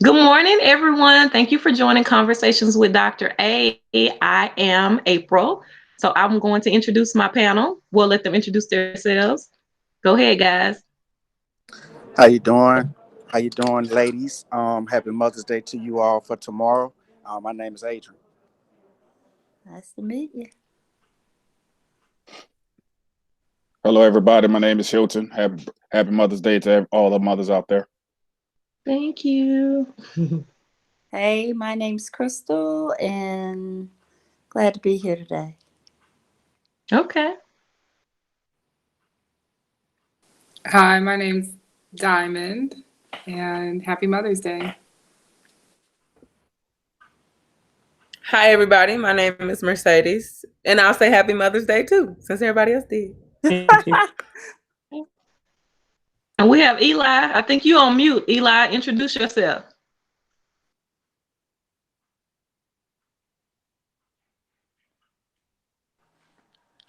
Good morning, everyone. Thank you for joining Conversations with Dr. A. I am April. So I'm going to introduce my panel. We'll let them introduce themselves. Go ahead, guys. How you doing? How you doing, ladies? Happy Mother's Day to you all for tomorrow. My name is Adrian. Nice to meet you. Hello, everybody. My name is Hilton. Happy Mother's Day to all the mothers out there. Thank you. Hey, my name's Crystal, and glad to be here today. Okay. Hi, my name's Diamond, and happy Mother's Day. Hi, everybody. My name is Mercedes, and I'll say Happy Mother's Day too, since everybody else did. And we have Eli. I think you on mute. Eli, introduce yourself.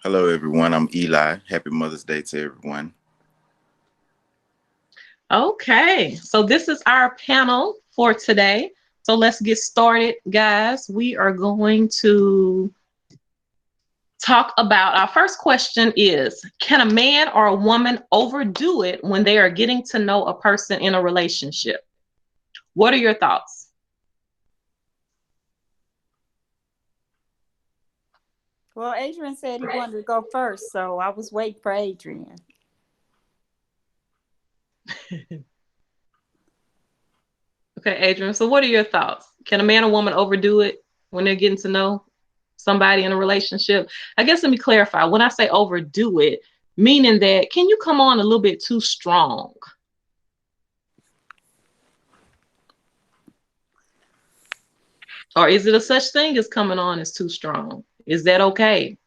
Hello, everyone. I'm Eli. Happy Mother's Day to everyone. Okay. So this is our panel for today. So let's get started, guys. We are going to talk about our first question is, can a man or a woman overdo it when they are getting to know a person in a relationship? What are your thoughts? Well, Adrian said he wanted to go first, so I was waiting for Adrian. Okay, Adrian. So what are your thoughts? Can a man or woman overdo it when they're getting to know somebody in a relationship? I guess let me clarify. When I say overdo it, meaning that can you come on a little bit too strong? Or is it a such thing as coming on as too strong? Is that okay?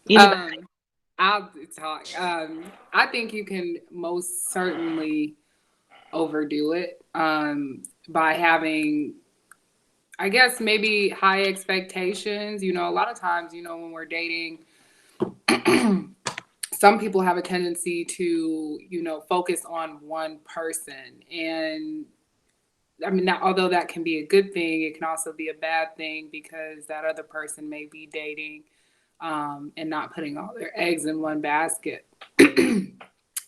Anybody? I'll talk. I think you can most certainly overdo it by having, I guess, maybe high expectations. A lot of times, when we're dating, some people have a tendency to, focus on one person. And I mean, although that can be a good thing, it can also be a bad thing because that other person may be dating and not putting all their eggs in one basket.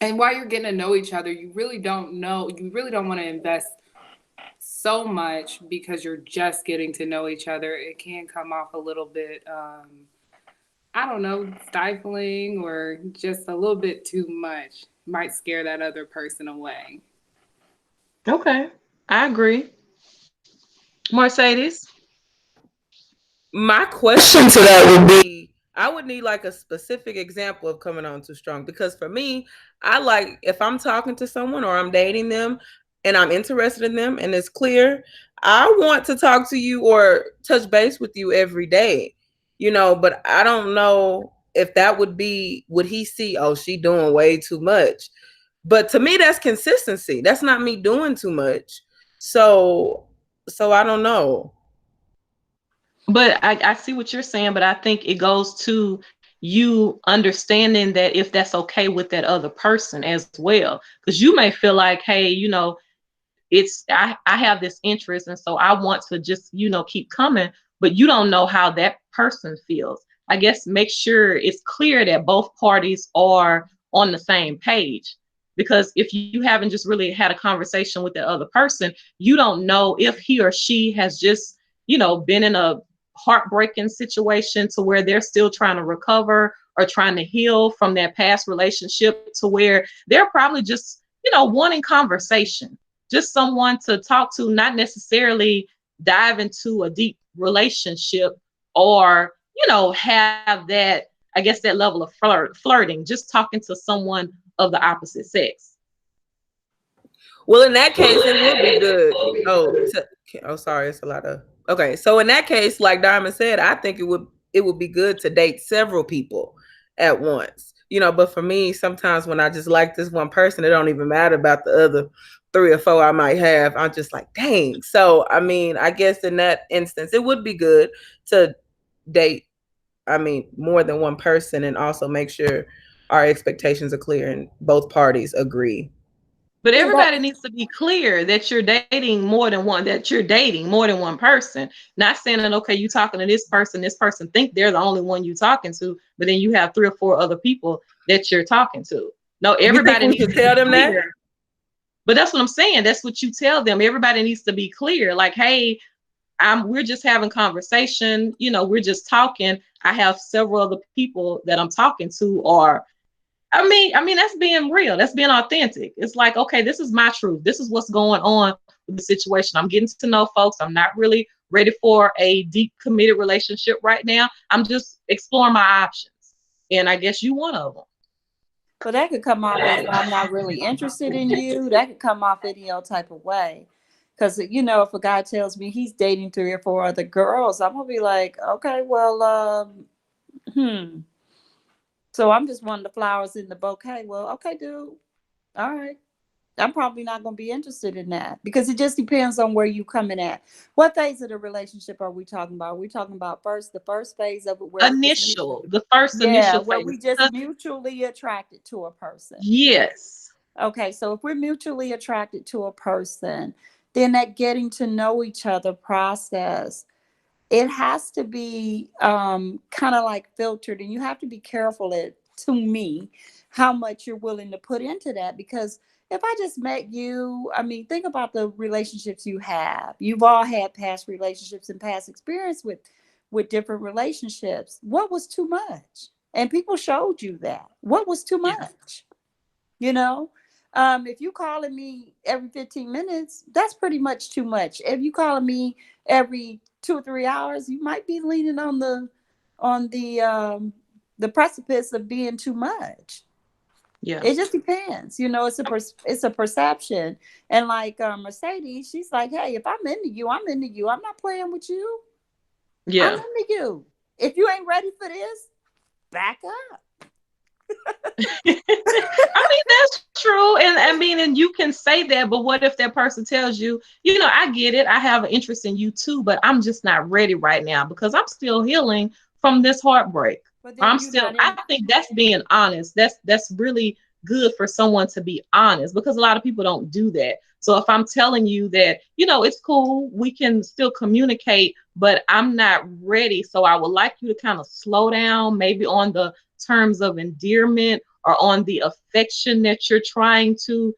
And while you're getting to know each other, you really don't want to invest so much because you're just getting to know each other. It can come off a little bit, I don't know, stifling or just a little bit too much. Might scare that other person away. Okay, I agree. Mercedes? My question to that would be, I would need like a specific example of coming on too strong, because for me, I like, if I'm talking to someone or I'm dating them and I'm interested in them and it's clear, I want to talk to you or touch base with you every day, but I don't know if that would he see, oh, she doing way too much. But to me, that's consistency. That's not me doing too much. So, so I don't know. But I see what you're saying, but I think it goes to you understanding that if that's okay with that other person as well. Because you may feel like, hey, I have this interest and so I want to just, keep coming, but you don't know how that person feels. I guess make sure it's clear that both parties are on the same page. Because if you haven't just really had a conversation with the other person, you don't know if he or she has just, been in a heartbreaking situation to where they're still trying to recover or trying to heal from that past relationship, to where they're probably just, wanting conversation, just someone to talk to, not necessarily dive into a deep relationship or, have that, I guess, that level of flirting, just talking to someone of the opposite sex. Well, in that case, it would be good. Sorry, it's a lot of. Okay, so in that case, like Diamond said, I think it would be good to date several people at once. But for me, sometimes when I just like this one person, it don't even matter about the other three or four I might have. I'm just like, dang. So I mean, I guess in that instance, it would be good to date, I mean, more than one person, and also make sure our expectations are clear and both parties agree. But Yeah, everybody needs to be clear that you're dating more than one, that you're dating more than one person. Not saying that, okay, you talking to this person think they're the only one you talking to, but then you have 3 or 4 other people that you're talking to. No, You think everybody we needs should to be tell them that? clear. But that's what I'm saying. That's what you tell them. Everybody needs to be clear. Like, hey, we're just having conversation, we're just talking. I have several other people that I'm talking to, or I mean, that's being real. That's being authentic. It's like, okay, this is my truth. This is what's going on with the situation. I'm getting to know folks. I'm not really ready for a deep committed relationship right now. I'm just exploring my options. And I guess you one of them. but that could come off as I'm not really interested in you. That could come off any old type of way. Because, if a guy tells me he's dating 3 or 4 other girls, I'm going to be like, okay, well, so I'm just one of the flowers in the bouquet. Well, okay, dude. All right. I'm probably not going to be interested in that because it just depends on where you coming at. What phase of the relationship are we talking about? Are we talking about the first phase of it where we just The first yeah, initial where phase. we just mutually attracted to a person. Yes. Okay, so if we're mutually attracted to a person, then that getting to know each other process, it has to be kind of like filtered, and you have to be careful to me how much you're willing to put into that. Because if I just met you, I mean, think about the relationships you have. You've all had past relationships and past experience with different relationships. What was too much? And people showed you that. What was too Yeah. much? You know, if you calling me every 15 minutes, that's pretty much too much. If you calling me every 2 or 3 hours, you might be leaning on the precipice of being too much. Yeah. It just depends. It's a perception. And like Mercedes, she's like, hey, if I'm into you, I'm into you. I'm not playing with you. I'm Yeah. into you. If you ain't ready for this, back up. I mean, that's true. And I mean, and you can say that, but what if that person tells you, I get it. I have an interest in you too, but I'm just not ready right now because I'm still healing from this heartbreak. But then you not I in. think that's being honest. That's really good for someone to be honest because a lot of people don't do that. So if I'm telling you that, it's cool, we can still communicate, but I'm not ready. So I would like you to kind of slow down, maybe on the terms of endearment or on the affection that you're trying to,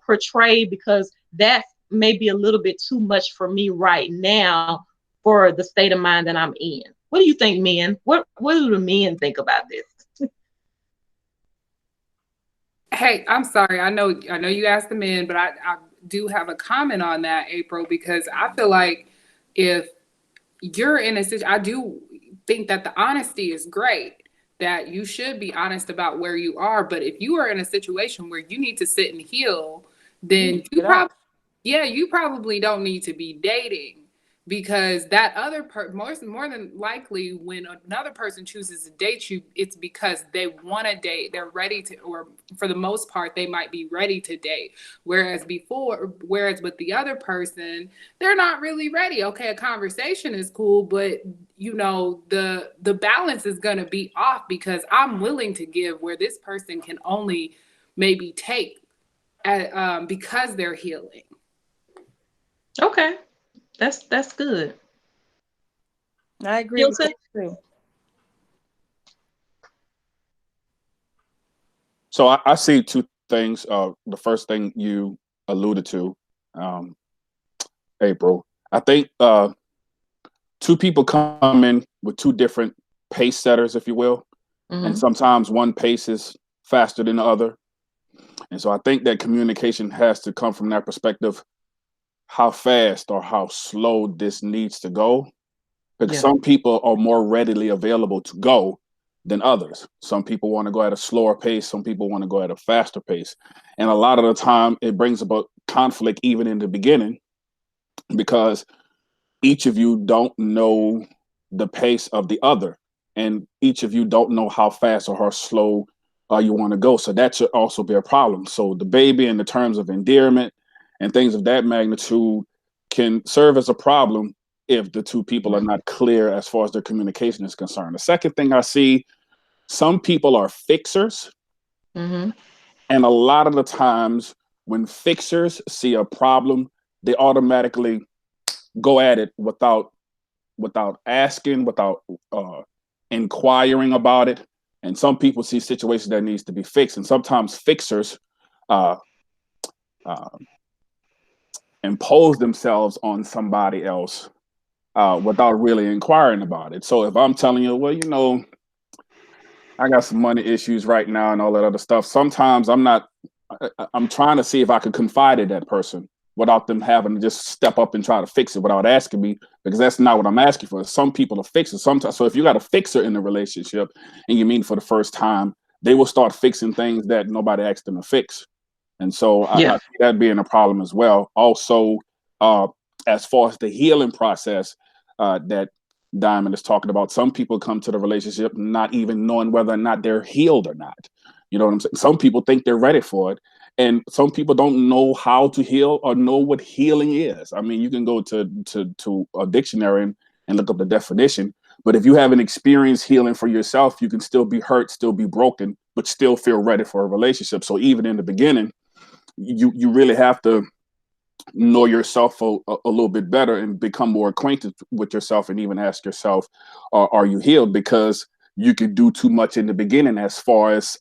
portray, because that may be a little bit too much for me right now for the state of mind that I'm in. What do you think, men? What do the men think about this? Hey, I'm sorry. I know you asked the men, but I do have a comment on that, April, because I feel like if you're in a situation, I do think that the honesty is great, that you should be honest about where you are. But if you are in a situation where you need to sit and heal, then you probably don't need to be dating, because that other more than likely, when another person chooses to date you, it's because they want to date, they're ready to, or for the most part they might be ready to date, whereas with the other person, they're not really ready. Okay, a conversation is cool, but the balance is going to be off, because I'm willing to give where this person can only maybe take because they're healing. Okay, that's good. I agree You'll with say? that too. So I see two things. The first thing you alluded to, um, April, I think two people come in with two different pace setters, if you will, and Mm-hmm. sometimes one pace is faster than the other. And so I think that communication has to come from that perspective, how fast or how slow this needs to go, because Yeah. some people are more readily available to go than others. Some people want to go at a slower pace, some people want to go at a faster pace. And a lot of the time it brings about conflict even in the beginning, because each of you don't know the pace of the other, and each of you don't know how fast or how slow you want to go. So that should also be a problem. So the baby, in the terms of endearment and things of that magnitude, can serve as a problem if the two people are not clear as far as their communication is concerned. The second thing I see, some people are fixers. Mm-hmm. And a lot of the times when fixers see a problem, they automatically go at it without asking, without uh, inquiring about it. And some people see situations that needs to be fixed, and sometimes fixers uh, uh, impose themselves on somebody else without really inquiring about it. So if I'm telling you, well, I got some money issues right now and all that other stuff. Sometimes I'm not. I'm trying to see if I could confide in that person without them having to just step up and try to fix it without asking me, because that's not what I'm asking for. Some people are fixers sometimes. So if you got a fixer in the relationship and you meet for the first time, they will start fixing things that nobody asked them to fix. And so I Yeah. see that being a problem as well. Also, uh, as far as the healing process that Diamond is talking about, some people come to the relationship not even knowing whether or not they're healed or not. You know what I'm saying? Some people think they're ready for it, and some people don't know how to heal or know what healing is. I mean, you can go to a dictionary and look up the definition, but if you haven't experienced healing for yourself, you can still be hurt, still be broken, but still feel ready for a relationship. So even in the beginning, you really have to know yourself a little bit better and become more acquainted with yourself, and even ask yourself, are you healed? Because you could do too much in the beginning as far as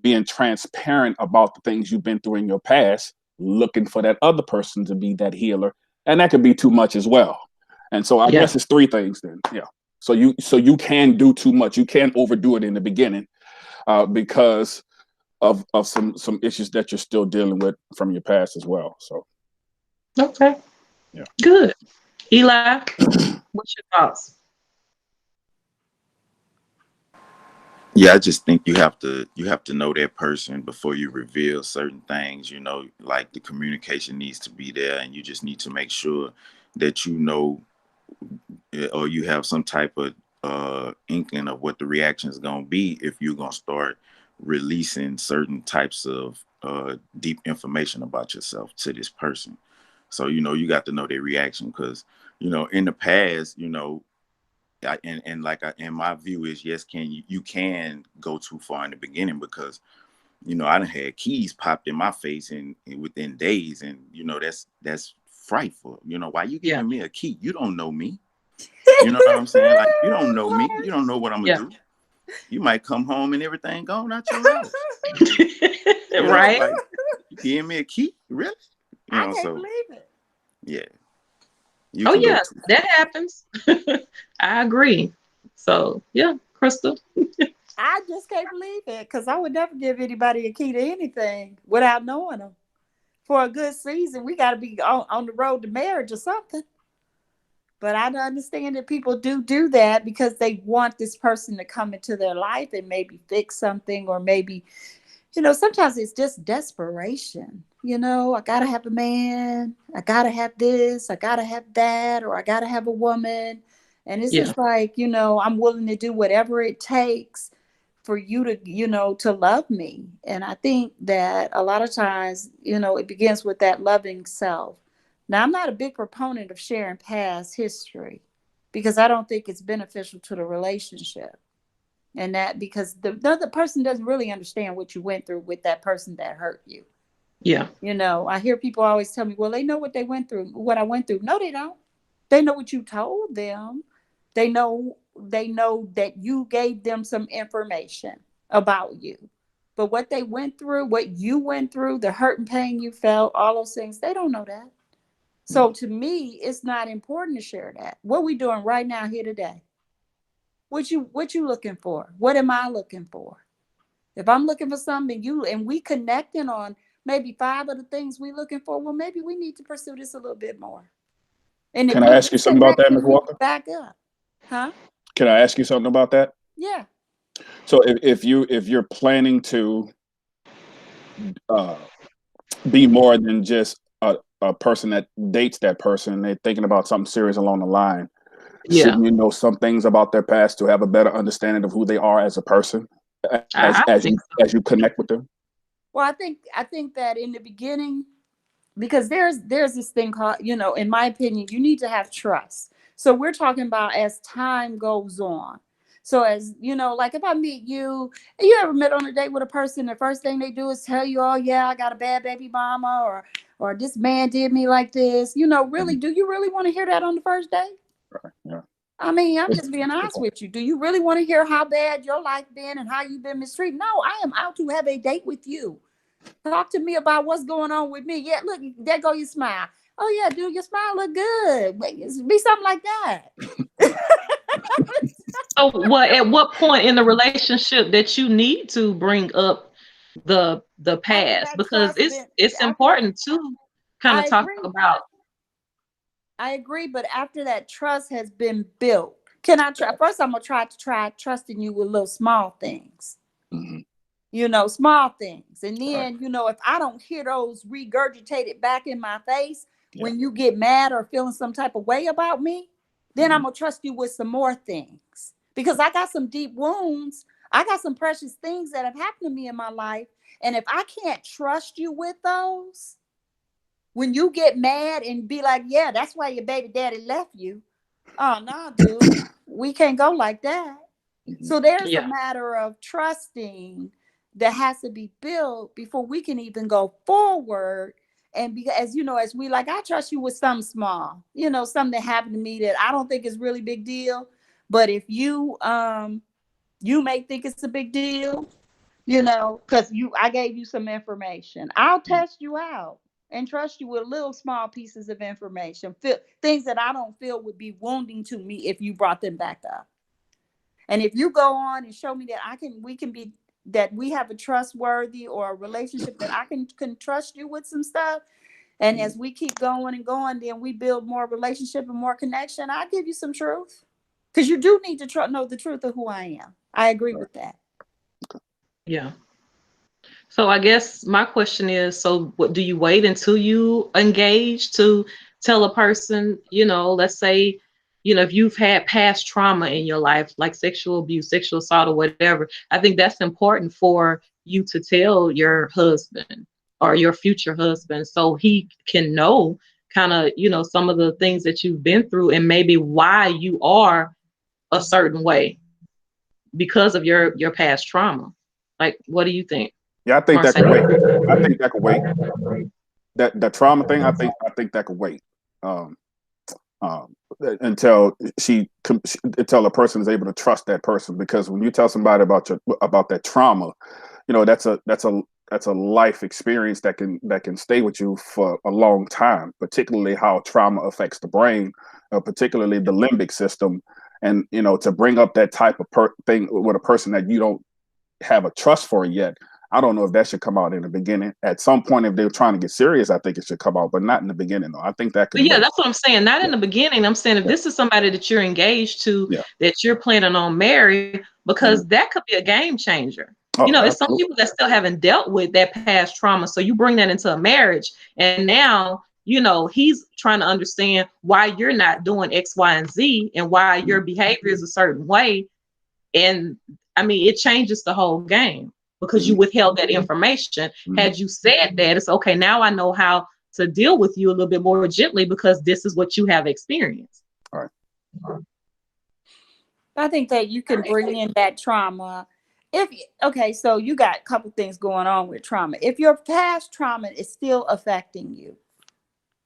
being transparent about the things you've been through in your past, looking for that other person to be that healer, and that could be too much as well. And so I Yeah. guess it's three things then. Yeah. So you can do too much. You can overdo it in the beginning because of some issues that you're still dealing with from your past as well. So Okay. yeah. Good. Eli, what's your thoughts? Yeah, I just think you have to know that person before you reveal certain things. Like the communication needs to be there, and you just need to make sure that or you have some type of inkling of what the reaction is going to be if you're going to start releasing certain types of deep information about yourself to this person. So you got to know their reaction, because in the past, and my view is, yes, you can go too far in the beginning, because I done had keys popped in my face and within days, and that's frightful. Why you Yeah. giving me a key? You don't know me. You know what I'm saying? Like, you don't know me. You don't know what I'm gonna Yeah. do. You might come home and everything gone out your house. Right? Like, you giving me a key, really? I can't So believe it. yeah, you Oh can go yes, too that far. happens. I agree. So yeah, Crystal. I just can't believe it because I would never give anybody a key to anything without knowing them. For a good season, we got to be on the road to marriage or something. But I understand that people do that because they want this person to come into their life and maybe fix something, or maybe, sometimes it's just desperation. I got to have a man. I got to have this. I got to have that. Or I got to have a woman. And it's Yeah. just like, I'm willing to do whatever it takes for you to, to love me. And I think that a lot of times, it begins with that loving self. Now, I'm not a big proponent of sharing past history because I don't think it's beneficial to the relationship. And that because the other person doesn't really understand what you went through with that person that hurt you. Yeah. I hear people always tell me, well, they know what they went through, what I went through. No, they don't. They know what you told them. They know that you gave them some information about you. But what they went through, what you went through, the hurt and pain you felt, all those things, they don't know that. So to me, it's not important to share that. What we doing right now here today? What you looking for? What am I looking for? If I'm looking for something, and we connecting on maybe 5 of the things we looking for, well, maybe we need to pursue this a little bit more. And if Can I we ask you something about that, disconnected, Ms. we Walker? back up. Huh? Can I ask you something about that? Yeah. So if you're planning to uh, be more than just a person that dates that person, they're thinking about something serious along the line. Yeah. Shouldn't you know some things about their past to have a better understanding of who they are as a person, as I as you think as you connect with them? Well, I think that in the beginning, because there's this thing called, in my opinion, you need to have trust. So we're talking about as time goes on. So as you know, like if I meet you, you ever met on a date with a person, the first thing they do is tell you, oh yeah, I got a bad baby mama, or this man did me like this. You know, really, Mhm. do you really want to hear that on the first date? Right. Yeah. I mean, I'm That's just being a good honest point. with you. Do you really want to hear how bad your life been and how you've been mistreated? No, I am out to have a date with you. Talk to me about what's going on with me. Yeah, look, there go your smile. Oh yeah, dude, your smile look good. Be something like that. So what at what point in the relationship that you need to bring up the After past? that Because trust been, it's after that, important to kind of I talk agree. about. I agree, but after that trust has been built, can I try? First, I'm gonna try trusting you with little small things. Hmm. You know, small things. And Right. then, you know, if I don't hear those regurgitated back in my face Yeah. when you get mad or feeling some type of way about me, then I'm Hmm. going to trust you with some more things because I got some deep wounds. I got some precious things that have happened to me in my life. And if I can't trust you with those, when you get mad and be like, yeah, that's why your baby daddy left you. Oh, no, dude, we can't go like that. Hmm. So there's a Yeah. matter of trusting that has to be built before we can even go forward. And as you know, as we like, I trust you with something small, you know, something that happened to me that I don't think is really big deal. But if you may think it's a big deal, you know, because I gave you some information. I'll test you out and trust you with little small pieces of information, things that I don't feel would be wounding to me if you brought them back up. And if you go on and show me that we can be, that we have a trustworthy or a relationship that I can trust you with some stuff. And as we keep going and going, then we build more relationship and more connection. I give you some truth because you do need to know the truth of who I am. I agree Right. with that. Yeah. So I guess my question is, so what do you wait until you engage to tell a person, let's say, if you've had past trauma in your life, like sexual abuse, sexual assault, or whatever, I think that's important for you to tell your husband or your future husband so he can know kind of, some of the things that you've been through and maybe why you are a certain way because of your past trauma. Like, what do you think, Yeah, I think that could Marcel? wait. I think that could wait. That trauma thing, I think that could wait. Um, um, until until a person is able to trust that person, because when you tell somebody about that trauma, that's a life experience that can stay with you for a long time, particularly how trauma affects the brain, particularly the limbic system. And to bring up that type of thing with a person that you don't have a trust for yet, I don't know if that should come out in the beginning. At some point, if they're trying to get serious, I think it should come out, but not in the beginning though. I think that But could yeah, wait. that's what I'm saying. Not in Yeah. the beginning. I'm saying if Yeah. this is somebody that you're engaged to, Yeah. that you're planning on marrying, Mhm. because that could be a game changer. Oh, It's some absolutely. people that still haven't dealt with that past trauma. So you bring that into a marriage, and now, he's trying to understand why you're not doing X, Y, and Z, and why your behavior is a certain way. And I mean, it changes the whole game because you Mhm. withheld that information. Mhm. Had you said that, it's okay. Now I know how to deal with you a little bit more gently because this is what you have experienced. All right. I think that you can bring in that trauma. If okay, so you got a couple things going on with trauma. If your past trauma is still affecting you,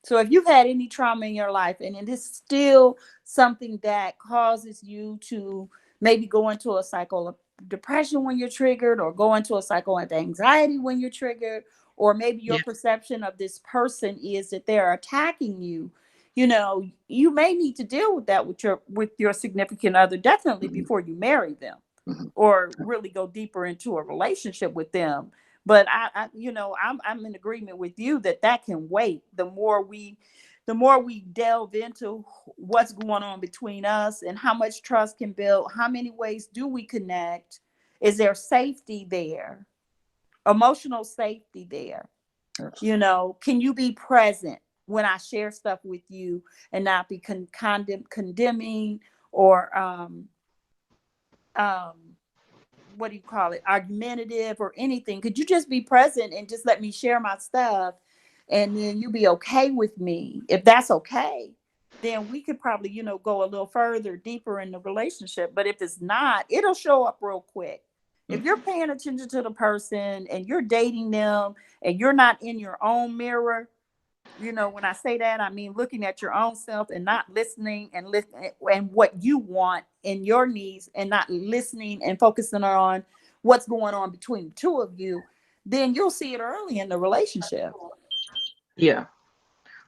so if you've had any trauma in your life and it is still something that causes you to maybe go into a cycle of depression when you're triggered, or go into a cycle of anxiety when you're triggered, or maybe your Yeah. perception of this person is that they're attacking you, you know, you may need to deal with that with your significant other, definitely Mhm. before you marry them Mhm. or really go deeper into a relationship with them. But I'm in agreement with you that that can wait. The more we delve into what's going on between us and how much trust can build, how many ways do we connect? Is there safety there? Emotional safety there? Yes. Can you be present when I share stuff with you and not be condemning or um what do you call it, argumentative or anything? Could you just be present and just let me share my stuff, and then you be okay with me if that's okay? then we could probably, go a little further, deeper in the relationship. But if it's not, it'll show up real quick. If you're paying attention to the person and you're dating them and you're not in your own mirror, when I say that, I mean looking at your own self and not listening and listening and what you want in your needs, and not listening and focusing on what's going on between the two of you, then you'll see it early in the relationship. Yeah.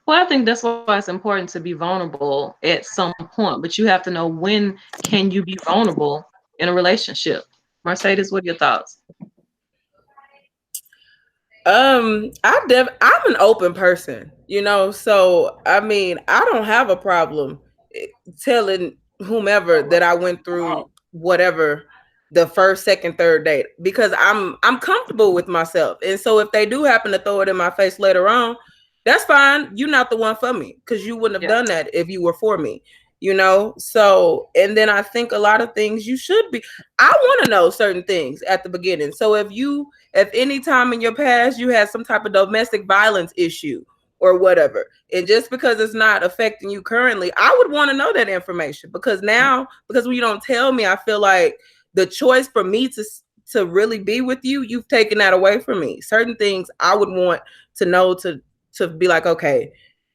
Well, I think that's why it's important to be vulnerable at some point, but you have to know when can you be vulnerable in a relationship. Mercedes, what are your thoughts? I'm an open person, so I mean, I don't have a problem telling whomever that I went through whatever the first, second, third date, because I'm comfortable with myself. And so if they do happen to throw it in my face later on, that's fine. You're not the one for me, because you wouldn't have Yeah. done that if you were for me. So, and then I think a lot of things you should be, I want to know certain things at the beginning. So if any time in your past you had some type of domestic violence issue or whatever, and just because it's not affecting you currently, I would want to know that information, because when you don't tell me, I feel like the choice for me to really be with you, you've taken that away from me. Certain things I would want to know, to be like, okay,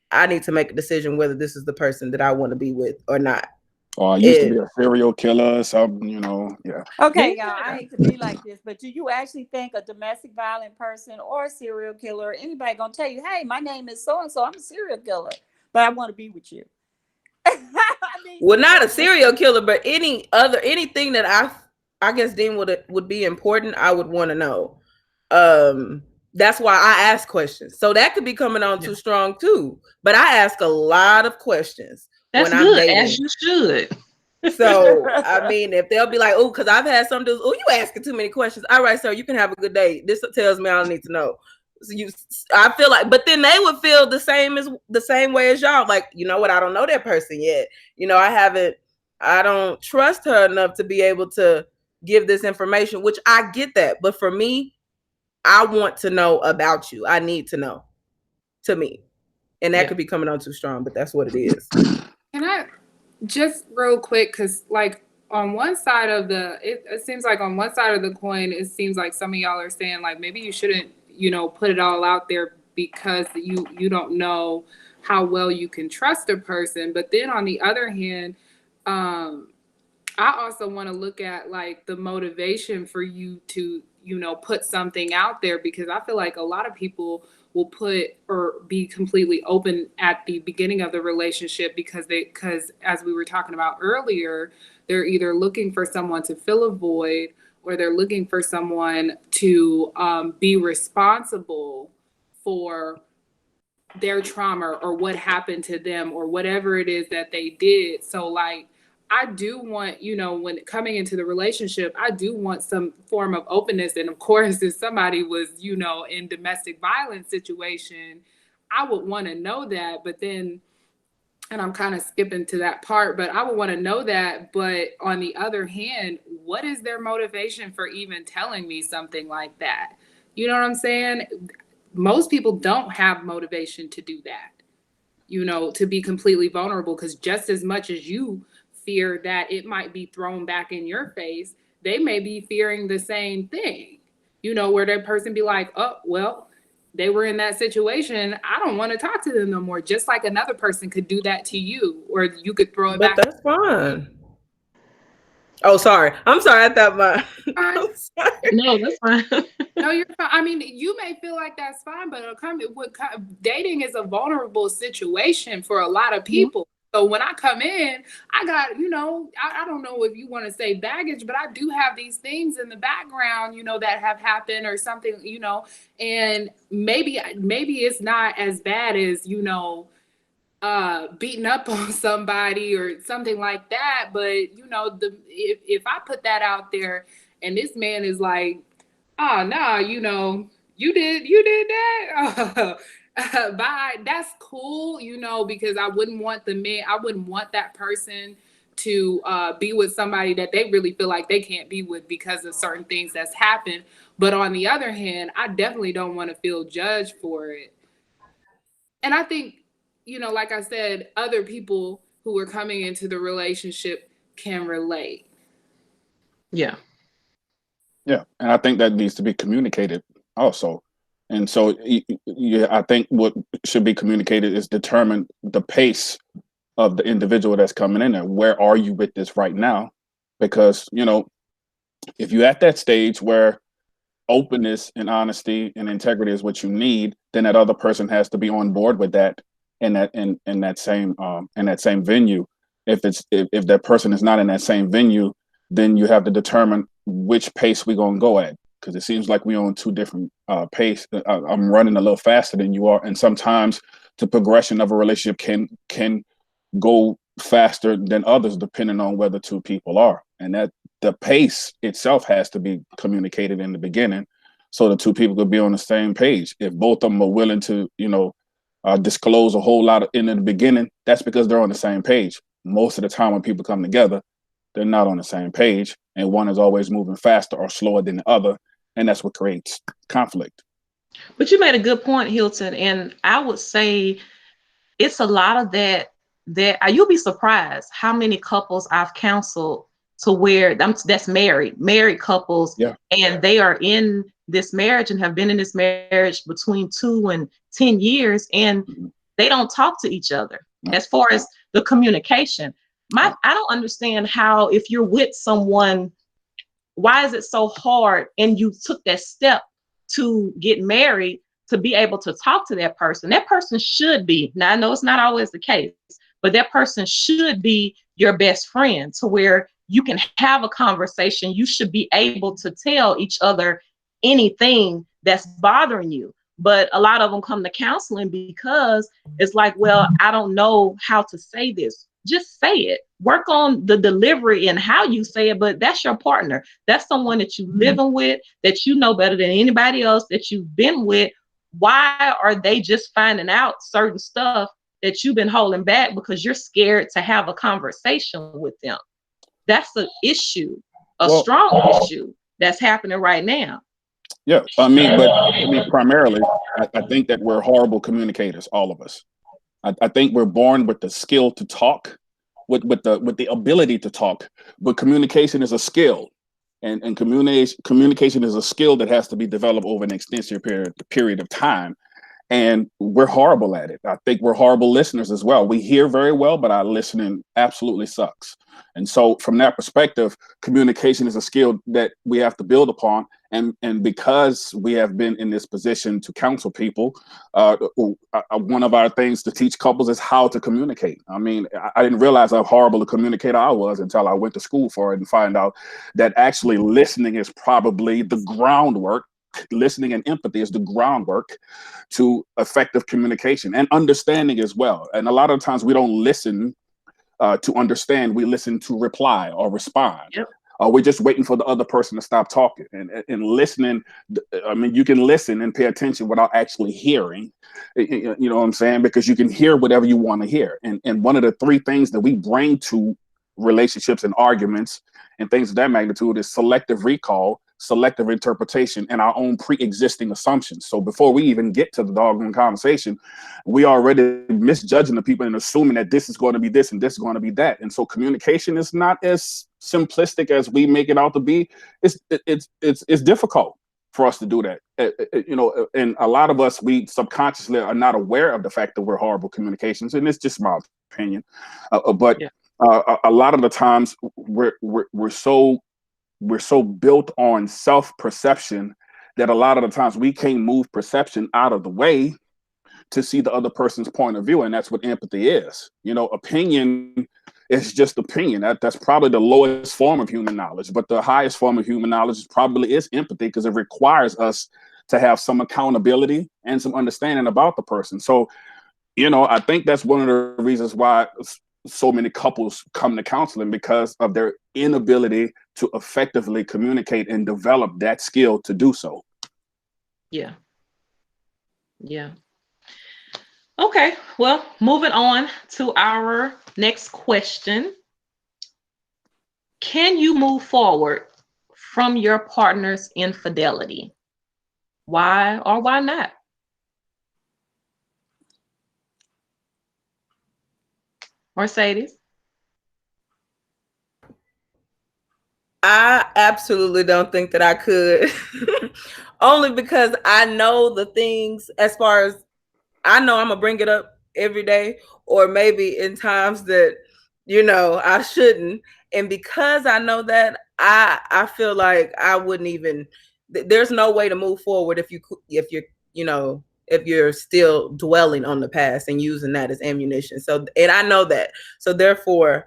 I need to make a decision whether this is the person that I want to be with or not. Or I used to be a serial killer or something, yeah. Okay, y'all, I Yeah. hate to be like this, but do you actually think a domestic violent person or a serial killer, or anybody gonna tell you, hey, my name is so and so, I'm a serial killer, but I want to be with you? I mean, Well, not a serial killer, but anything that I guess deem would be important, I would want to know. That's why I ask questions. So that could be coming on too strong too. But I ask a lot of questions That's when I'm good, as dating. you should. So I mean, if they'll be like, oh, because I've had some dudes, oh, you asking too many questions. All right, sir, you can have a good day. This tells me I don't need to know. So I feel like, but then they would feel the same way as y'all. Like, you know what? I don't know that person yet. I don't trust her enough to be able to give this information, which I get that. But for me, I want to know about you. I need to know, to me. And that could be coming on too strong, but that's what it is. Can I just real quick, because like on one side of it seems like on one side of the coin, it seems like some of y'all are saying like maybe you shouldn't, put it all out there because you don't know how well you can trust a person. But then on the other hand, I also want to look at like the motivation for you to, put something out there, because I feel like a lot of people will put or be completely open at the beginning of the relationship because as we were talking about earlier, they're either looking for someone to fill a void, or they're looking for someone to be responsible for their trauma or what happened to them or whatever it is that they did. So like I do want, when coming into the relationship, I do want some form of openness. And of course, if somebody was, in domestic violence situation, I would want to know that. But then, and I'm kind of skipping to that part, but I would want to know that. But on the other hand, what is their motivation for even telling me something like that? You know what I'm saying? Most people don't have motivation to do that, to be completely vulnerable, because just as much as you fear that it might be thrown back in your face, they may be fearing the same thing, where that person be like, oh, well, they were in that situation. I don't want to talk to them no more. Just like another person could do that to you, or you could throw it But back. that's fine. Oh, sorry. I'm sorry. I thought Fine. I'm sorry. No, that's fine. No, you're fine. I mean, you may feel like that's fine, but dating is a vulnerable situation for a lot of people. So when I come in, I got, I don't know if you want to say baggage, but I do have these things in the background, that have happened or something, and maybe it's not as bad as, beating up on somebody or something like that. But, if I put that out there and this man is like, oh no, you did that. Bye. That's cool, because I wouldn't want that person to be with somebody that they really feel like they can't be with because of certain things that's happened. But on the other hand, I definitely don't want to feel judged for it. And I think you know, like I said, other people who are coming into the relationship can relate. Yeah. Yeah, and I think that needs to be communicated also. And so, yeah, I think what should be communicated is determine the pace of the individual that's coming in there. Where are you with this right now? Because, you know, if you're at that stage where openness and honesty and integrity is what you need, then that other person has to be on board with that in that same venue. If that person is not in that same venue, then you have to determine which pace we're gonna go at, because it seems like we're on two different pace. I'm running a little faster than you are, and sometimes the progression of a relationship can go faster than others depending on whether two people are, and that the pace itself has to be communicated in the beginning so the two people could be on the same page. If both of them are willing to, disclose a whole lot in the beginning, that's because they're on the same page. Most of the time when people come together, they're not on the same page, and one is always moving faster or slower than the other, and that's what creates conflict. But you made a good point, Hilton, and I would say it's a lot of that you'll be surprised how many couples I've counseled to where that's married couples, Yeah. and they are in this marriage and have been in this marriage between 2 and 10 years, and Mhm. they don't talk to each other No. as far as the communication. I don't understand how, if you're with someone, why is it so hard and you took that step to get married to be able to talk to that person? That person should be, now I know it's not always the case, but that person should be your best friend to where you can have a conversation. You should be able to tell each other anything that's bothering you. But a lot of them come to counseling because it's like, well, I don't know how to say this. Just say it. Work on the delivery and how you say it, but that's your partner. That's someone that you living with, that you know better than anybody else, that you've been with. Why are they just finding out certain stuff that you've been holding back because you're scared to have a conversation with them? That's an issue, a Well, strong issue that's happening right now. yeah, primarily, I think that we're horrible communicators, all of us. I think we're born with the skill to talk, with the ability to talk, but communication is a skill, and communication is a skill that has to be developed over an extensive period of time. And we're horrible at it. I think we're horrible listeners as well. We hear very well, but our listening absolutely sucks. And so, from that perspective, communication is a skill that we have to build upon. And because we have been in this position to counsel people, one of our things to teach couples is how to communicate. I mean, I didn't realize how horrible a communicator I was until I went to school for it and find out that actually listening is probably the groundwork. Listening and empathy is the groundwork to effective communication and understanding as well. And a lot of times we don't listen to understand, we listen to reply or respond. Yep. We're just waiting for the other person to stop talking. And listening, I mean, you can listen and pay attention without actually hearing. You know what I'm saying? Because you can hear whatever you want to hear. And one of the three things that we bring to relationships and arguments and things of that magnitude is selective recall, selective interpretation, and our own pre-existing assumptions. So before we even get to the doggone conversation, we already misjudging the people and assuming that this is going to be this and this is going to be that. And so communication is not as simplistic as we make it out to be. It's difficult for us to do that. And a lot of us, we subconsciously are not aware of the fact that we're horrible communications, and it's just my opinion. But Yeah. A lot of the times we're so built on self-perception that a lot of the times we can't move perception out of the way to see the other person's point of view. And that's what empathy is. Opinion is just opinion. That's probably the lowest form of human knowledge, but the highest form of human knowledge probably is empathy, because it requires us to have some accountability and some understanding about the person. So, I think that's one of the reasons why so many couples come to counseling, because of their inability to effectively communicate and develop that skill to do so. Yeah. Yeah. Okay. Well, moving on to our next question. Can you move forward from your partner's infidelity? Why or why not? Mercedes? I absolutely don't think that I could. Only because I know the things, as far as I know, I'm gonna bring it up every day, or maybe in times that I shouldn't. And because I know that, I feel like I wouldn't even. There's no way to move forward if you're still dwelling on the past and using that as ammunition. So, and I know that. So therefore,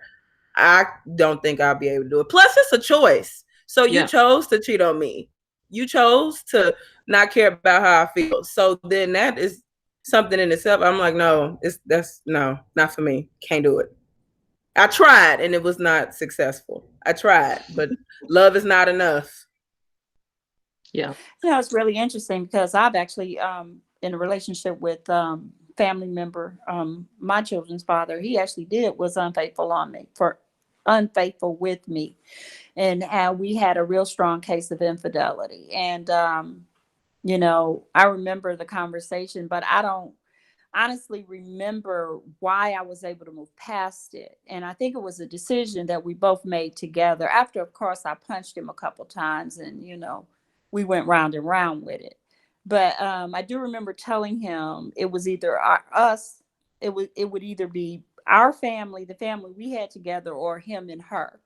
I don't think I'll be able to do it. Plus, it's a choice. So you Yeah. chose to cheat on me. You chose to not care about how I feel. So then that is something in itself. I'm like, no, that's no, not for me. Can't do it. I tried and it was not successful. I tried, but love is not enough. Yeah. It's really interesting because I've actually in a relationship with family member, my children's father. He actually did was unfaithful with me, and how we had a real strong case of infidelity. And I remember the conversation, but I don't honestly remember why I was able to move past it. And I think it was a decision that we both made together. After, of course, I punched him a couple times, and we went round and round with it. But I do remember telling him it was either us, it would either be our family, the family we had together, or him and her.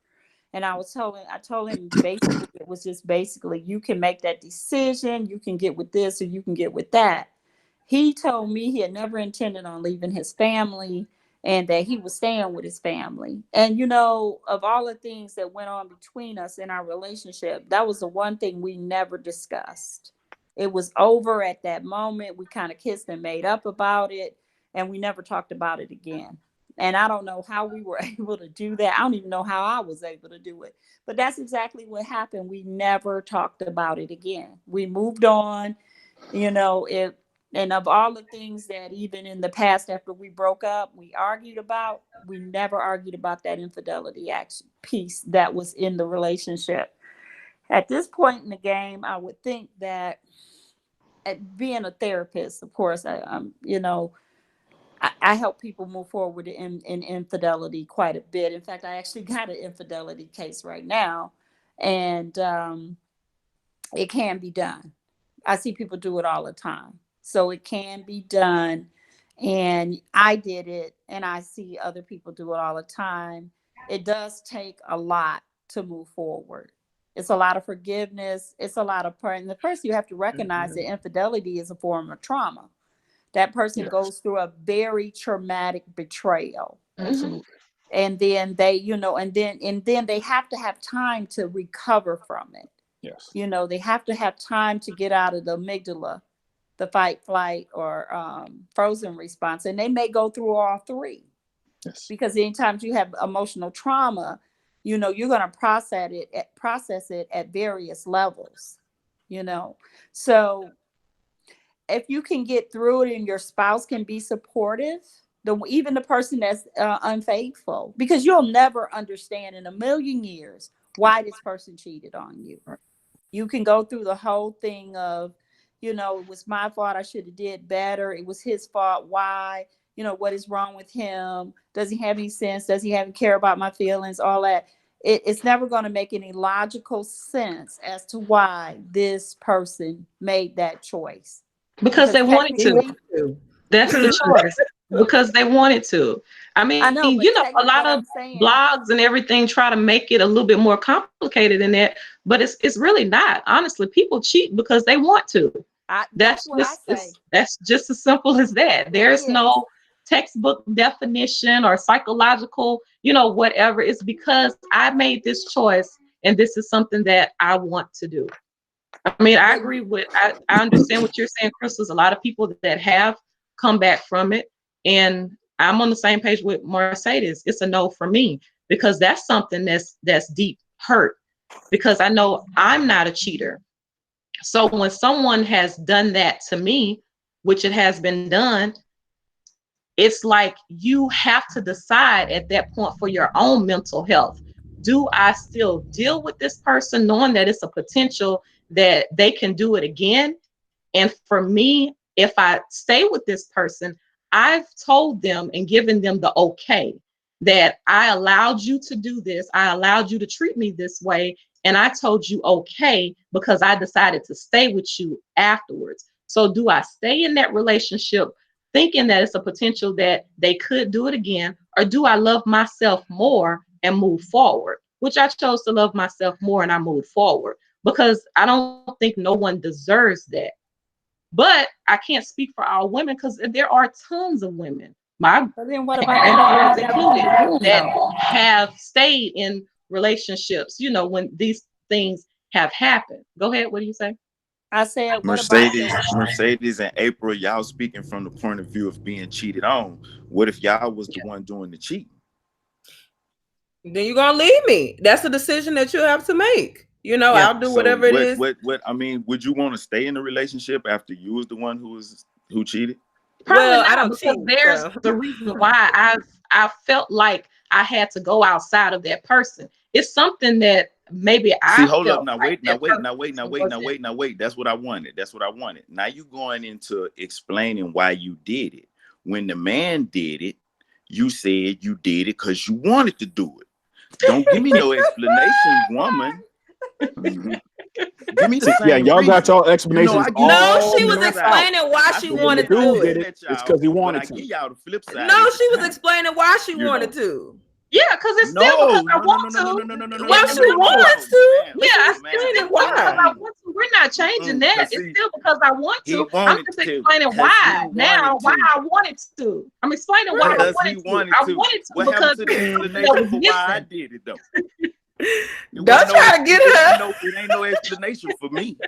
And I told him basically it was just basically, you can make that decision, you can get with this or you can get with that. He told me he had never intended on leaving his family and that he was staying with his family. And of all the things that went on between us in our relationship, that was the one thing we never discussed. It was over at that moment. We kind of kissed and made up about it, and we never talked about it again. And I don't know how we were able to do that. I don't even know how I was able to do it. But that's exactly what happened. We never talked about it again. We moved on, it. And of all the things that even in the past after we broke up, we argued about, we never argued about that infidelity action piece that was in the relationship. At this point in the game, I would think that being a therapist, of course, I help people move forward in infidelity quite a bit. In fact, I actually got an infidelity case right now, and it can be done. I see people do it all the time. So it can be done. And I did it, and I see other people do it all the time. It does take a lot to move forward. It's a lot of forgiveness. It's a lot of prayer. And the first, you have to recognize that infidelity is a form of trauma. That person Yes, goes through a very traumatic betrayal. Hmm. absolutely. And then and then they have to have time to recover from it. Yes, They have to have time to get out of the amygdala, the fight, flight, or frozen response. And they may go through all three, yes, because anytime you have emotional trauma, you're going to process it at various levels, you know. So if you can get through it and your spouse can be supportive, even the person that's unfaithful, because you'll never understand in a million years why this person cheated on you. You can go through the whole thing of, it was my fault, I should have did better, it was his fault, why, what is wrong with him, does he have any sense, does he have care about my feelings, all that. It's never going to make any logical sense as to why this person made that choice, Because because they wanted He to. technically, wants to. That's the choice. Because they wanted to. I I mean, know, but a lot but of I'm saying, blogs and everything try to make it a little bit more complicated than that, but it's really not. Honestly, people cheat because they want to. that's what I say. That's just as simple as that. It There's is. no textbook definition or psychological, whatever. It's because I made this choice and this is something that I want to do. I mean, I But agree with, I understand what you're saying, Chris. There's a lot of people that have come back from it. And I'm on the same page with Mercedes. It's a no for me because that's something that's deep hurt, because I know I'm not a cheater. So when someone has done that to me, which it has been done, it's like you have to decide at that point for your own mental health. Do I still deal with this person knowing that it's a potential that they can do it again? And for me, if I stay with this person, I've told them and given them the okay. that I allowed you to do this. I allowed you to treat me this way. And I told you okay because I decided to stay with you afterwards. So do I stay in that relationship thinking that it's a potential that they could do it again? Or do I love myself more and move forward? Which I chose to love myself more and I moved forward because I don't think no one deserves that. But I can't speak for all women because there are tons of women, my But then what about the and fact others that never did included, it again, that though? have stayed in relationships, when these things have happened. Go ahead. What do you say? I said, what about the? Mercedes and April, y'all speaking from the point of view of being cheated on. What if y'all was the one doing the cheating? Then you're gonna leave me. That's a decision that you have to make. Yeah. I'll do So whatever it is. what I mean, would you want to stay in the relationship after you was the one who cheated? Probably Well, I not don't because cheat, there's so the reason why I felt like I had to go outside of that person. It's something that maybe See, I hold up. felt Now like wait, now that wait, person now wait, now wait, now wasn't. wait, now wait. That's what I wanted. That's what I wanted. Now you going into explaining why you did it. When the man did it, you said you did it because you wanted to do it. Don't give me no explanation, woman. Mhm. Give me the See, yeah, same y'all got reason. y'all explanations I give y'all no, the all she was flip mapped side. out. explaining why I she be But when the wanted giving, to I be do dude did getting it. it, at it's y'all, because he but wanted I give to. y'all the flip side No, every she was time. explaining why she You wanted know. to. Yeah, because it's still because No, I no, no, no, want no, no, no, to. no, no, no, no, no, Well, no, It's she no, still no, because wants no, to, ma'am, but yeah, she's ma'am, explaining it's still because why. I want to. We're not changing that. Cause It's see, still because I want he to. I'm wanted just to, explaining cause why he wanted now, why to, I wanted to. I'm explaining why I Right. because he wanted to. wanted I to. wanted to What happened because to it the was something that explanation was for why I missing. did it though? It wasn't Don't no, try to get it ain't her. no, it ain't no explanation for me.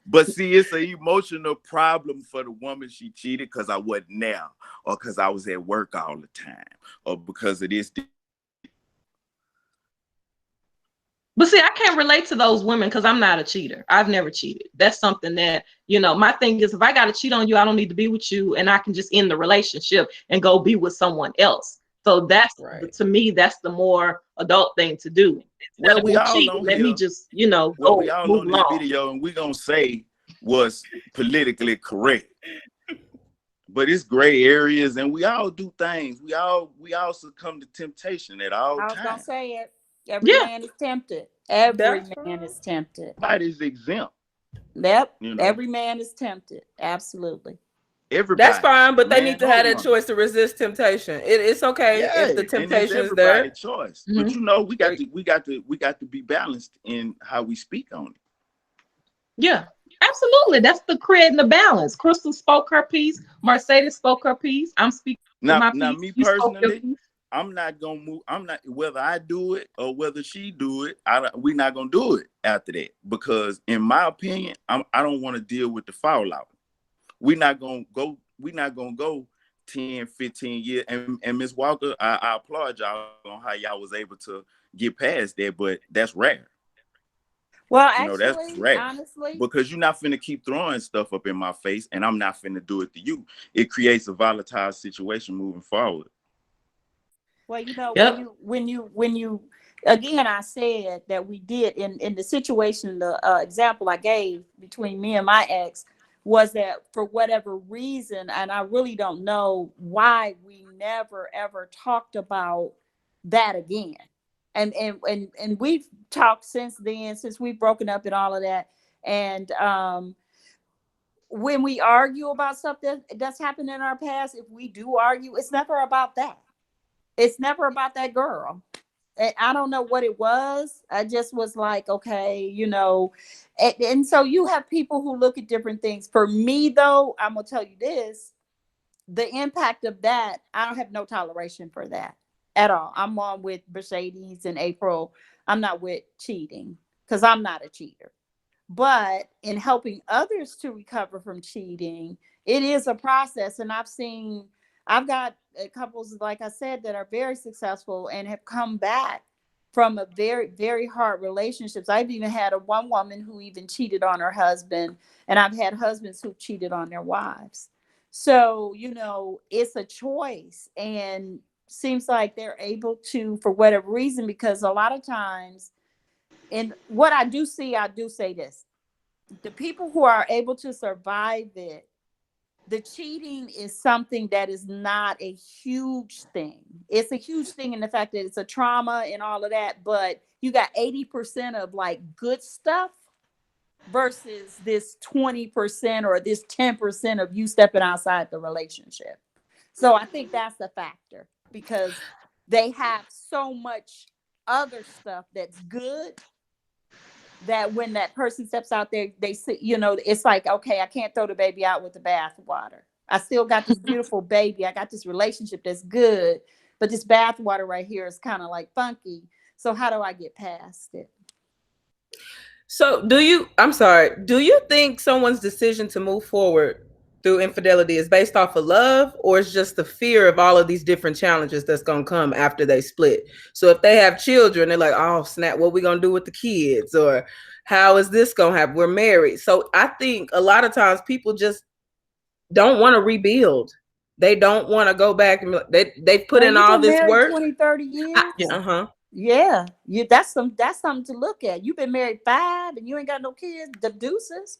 But see, it's an emotional problem for the woman she cheated because I wasn't there, or because I was at work all the time, or because of this. But see, I can't relate to those women because I'm not a cheater. I've never cheated. That's something that, my thing is if I got to cheat on you, I don't need to be with you and I can just end the relationship and go be with someone else. So Right. to me, that's the more adult thing to do. Instead Well, of we me all cheating, on let me here. just, What we go all move on this along. video, and we gonna say was politically correct. But it's gray areas, and we all do things. We all succumb to temptation at all I was gonna times. say it. Every Yeah, man is tempted. Every That's man fine. is tempted. Nobody's exempt, Yep. you know. Every man is tempted. Absolutely. That's Everybody, fine, but they need man to or have that woman. choice to resist temptation. It's okay Yeah, if the and it's temptation is there. everybody's choice. But hmm we Or got to be balanced in how we speak on it. yeah, absolutely. That's the creating the balance. Crystal spoke her piece. Mercedes spoke her piece. I'm speaking my piece. Now, You me spoke your piece. personally, I'm not gonna move. I'm not whether I do it or whether she do it. We not gonna do it after that because, in my opinion, I don't want to deal with the fallout. We're not gonna go. We're not gonna go 10, 15 years. And Miss Walker, I applaud y'all on how y'all was able to get past that, but that's rare. Well, That's actually, rare honestly, because you're not finna keep throwing stuff up in my face, and I'm not finna do it to you. It creates a volatile situation moving forward. well, when Yep. you again, I said that we did in the situation, the example I gave between me and my ex was that for whatever reason, and I really don't know why we never ever talked about that again. And we've talked since then, since we've broken up and all of that. And when we argue about something that's happened in our past, if we do argue, it's never about that. It's never about that girl. And I don't know what it was. I just was like, okay, and so you have people who look at different things. For me, though, I'm gonna tell you this: the impact of that, I don't have no toleration for that at all. I'm on with Mercedes and April. I'm not with cheating because I'm not a cheater. But in helping others to recover from cheating, it is a process. And I've got couples, like I said, that are very successful and have come back from a very, very hard relationships. I've even had one woman who even cheated on her husband, and I've had husbands who cheated on their wives. So, it's a choice, and seems like they're able to, for whatever reason, because a lot of times, and what I do see, I do say this: the people who are able to survive it, The cheating is something that is not a huge thing. It's a huge thing in the fact that it's a trauma and all of that, but you got 80% of like good stuff versus this 20% or this 10% of you stepping outside the relationship. So I think that's a factor because they have so much other stuff that's good that when that person steps out there, they see, it's like, okay, I can't throw the baby out with the bathwater. I still got this beautiful baby. I got this relationship that's good, but this bathwater right here is kind of like funky. So how do I get past it? So do you think someone's decision to move forward through infidelity is based off of love, or it's just the fear of all of these different challenges that's going to come after they split? So if they have children, they're like, oh snap, what are we going to do with the kids? Or how is this going to happen? We're married. So I think a lot of times people just don't want to rebuild. They don't want to go back and they put in You've all been this married work. 20, 30 years. Uh-huh. Yeah, that's something to look at. You've been married 5 and you ain't got no kids, the deuces.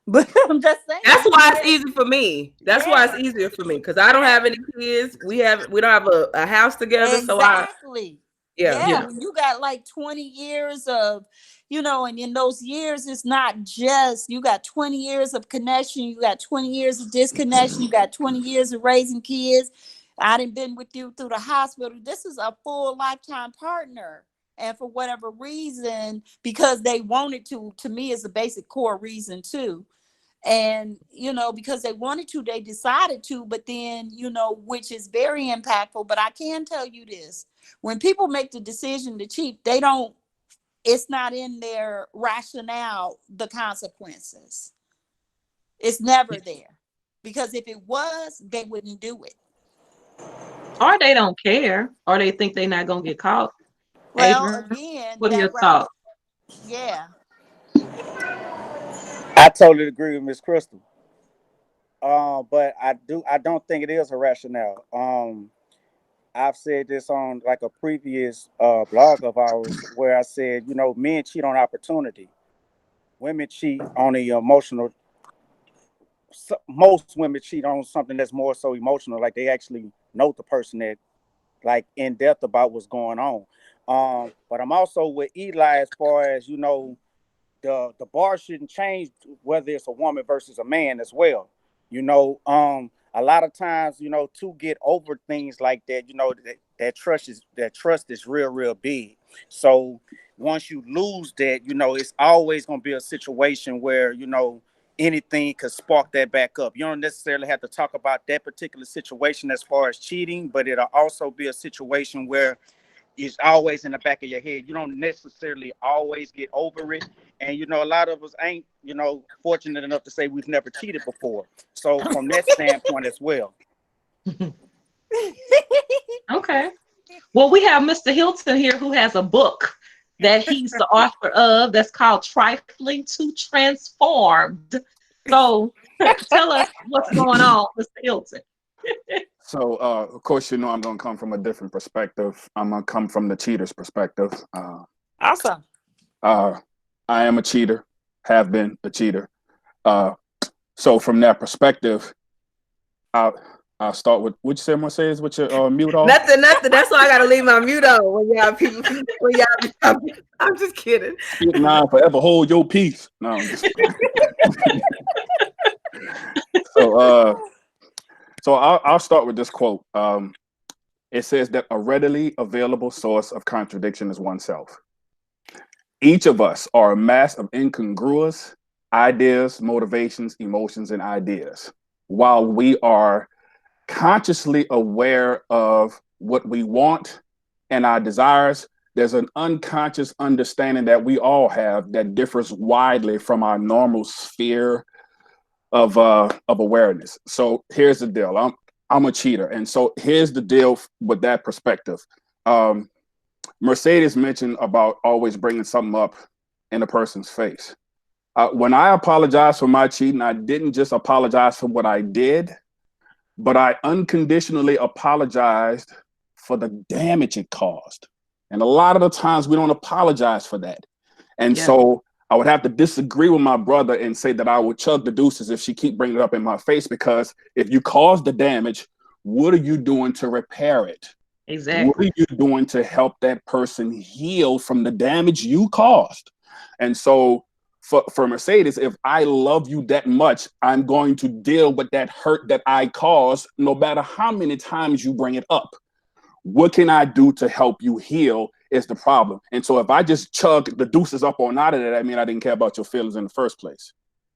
But I'm just saying. That's why it's easy for me. That's why it's easier for me because I don't have any kids. We don't have a house together. Exactly. Yeah. When you got like 20 years of, and in those years, it's not just you got 20 years of connection, you got 20 years of disconnection, you got 20 years of raising kids. I done been with you through the hospital. This is a full lifetime partner. And for whatever reason, because they wanted to me is a basic core reason too. And, because they wanted to, they decided to, but then, which is very impactful. But I can tell you this, when people make the decision to cheat, it's not in their rationale, the consequences. It's never there. Because if it was, they wouldn't do it. Or they don't care, or they think they're not gonna get caught. Well, Adrian, again, what are that your thoughts? yeah. I totally agree with Miss Crystal. But I don't think it is a rationale. I've said this on like a previous blog of ours where I said, men cheat on opportunity. Women cheat on the emotional. Most women cheat on something that's more so emotional, like they actually know the person that like in depth about what's going on. But I'm also with Eli as far as the bar shouldn't change whether it's a woman versus a man as well. A lot of times, to get over things like that, that trust is real big. So once you lose that, it's always gonna be a situation where, anything could spark that back up. You don't necessarily have to talk about that particular situation as far as cheating, but it'll also be a situation where it's always in the back of your head. You don't necessarily always get over it. And, a lot of us ain't, fortunate enough to say we've never cheated before. So from that standpoint as well. Okay. Well, we have Mr. Hilton here who has a book that he's the author of that's called Trifling to Transformed. So tell us what's going on, Mr. Hilton. So, of course, I'm going to come from a different perspective. I'm going to come from the cheater's perspective. Awesome. I am a cheater, have been a cheater. So from that perspective, I'll start with which someone says with your mute off. Nothing. That's why I got to leave my mute on when y'all people. I'm just kidding. Speak now, forever hold your peace. No, I'm just So I'll start with this quote. It says that a readily available source of contradiction is oneself. Each of us are a mass of incongruous ideas, motivations, emotions, and ideas. While we are consciously aware of what we want and our desires, there's an unconscious understanding that we all have that differs widely from our normal sphere of awareness. So here's the deal. I'm a cheater, and so here's the deal with that perspective. Mercedes mentioned about always bringing something up in a person's face. When I apologized for my cheating, I didn't just apologize for what I did, but I unconditionally apologized for the damage it caused. And a lot of the times we don't apologize for that. And so I would have to disagree with my brother and say that I would chug the deuces if she keep bringing it up in my face, because if you cause the damage, what are you doing to repair it? What are Exactly. you doing to help that person heal from the damage you caused? And so for Mercedes, if I love you that much, I'm going to deal with that hurt that I caused, no matter how many times you bring it up. What can I do to help you heal is the problem. And so if I just chug the deuces up on out of that, I mean I didn't care about your feelings in the first place.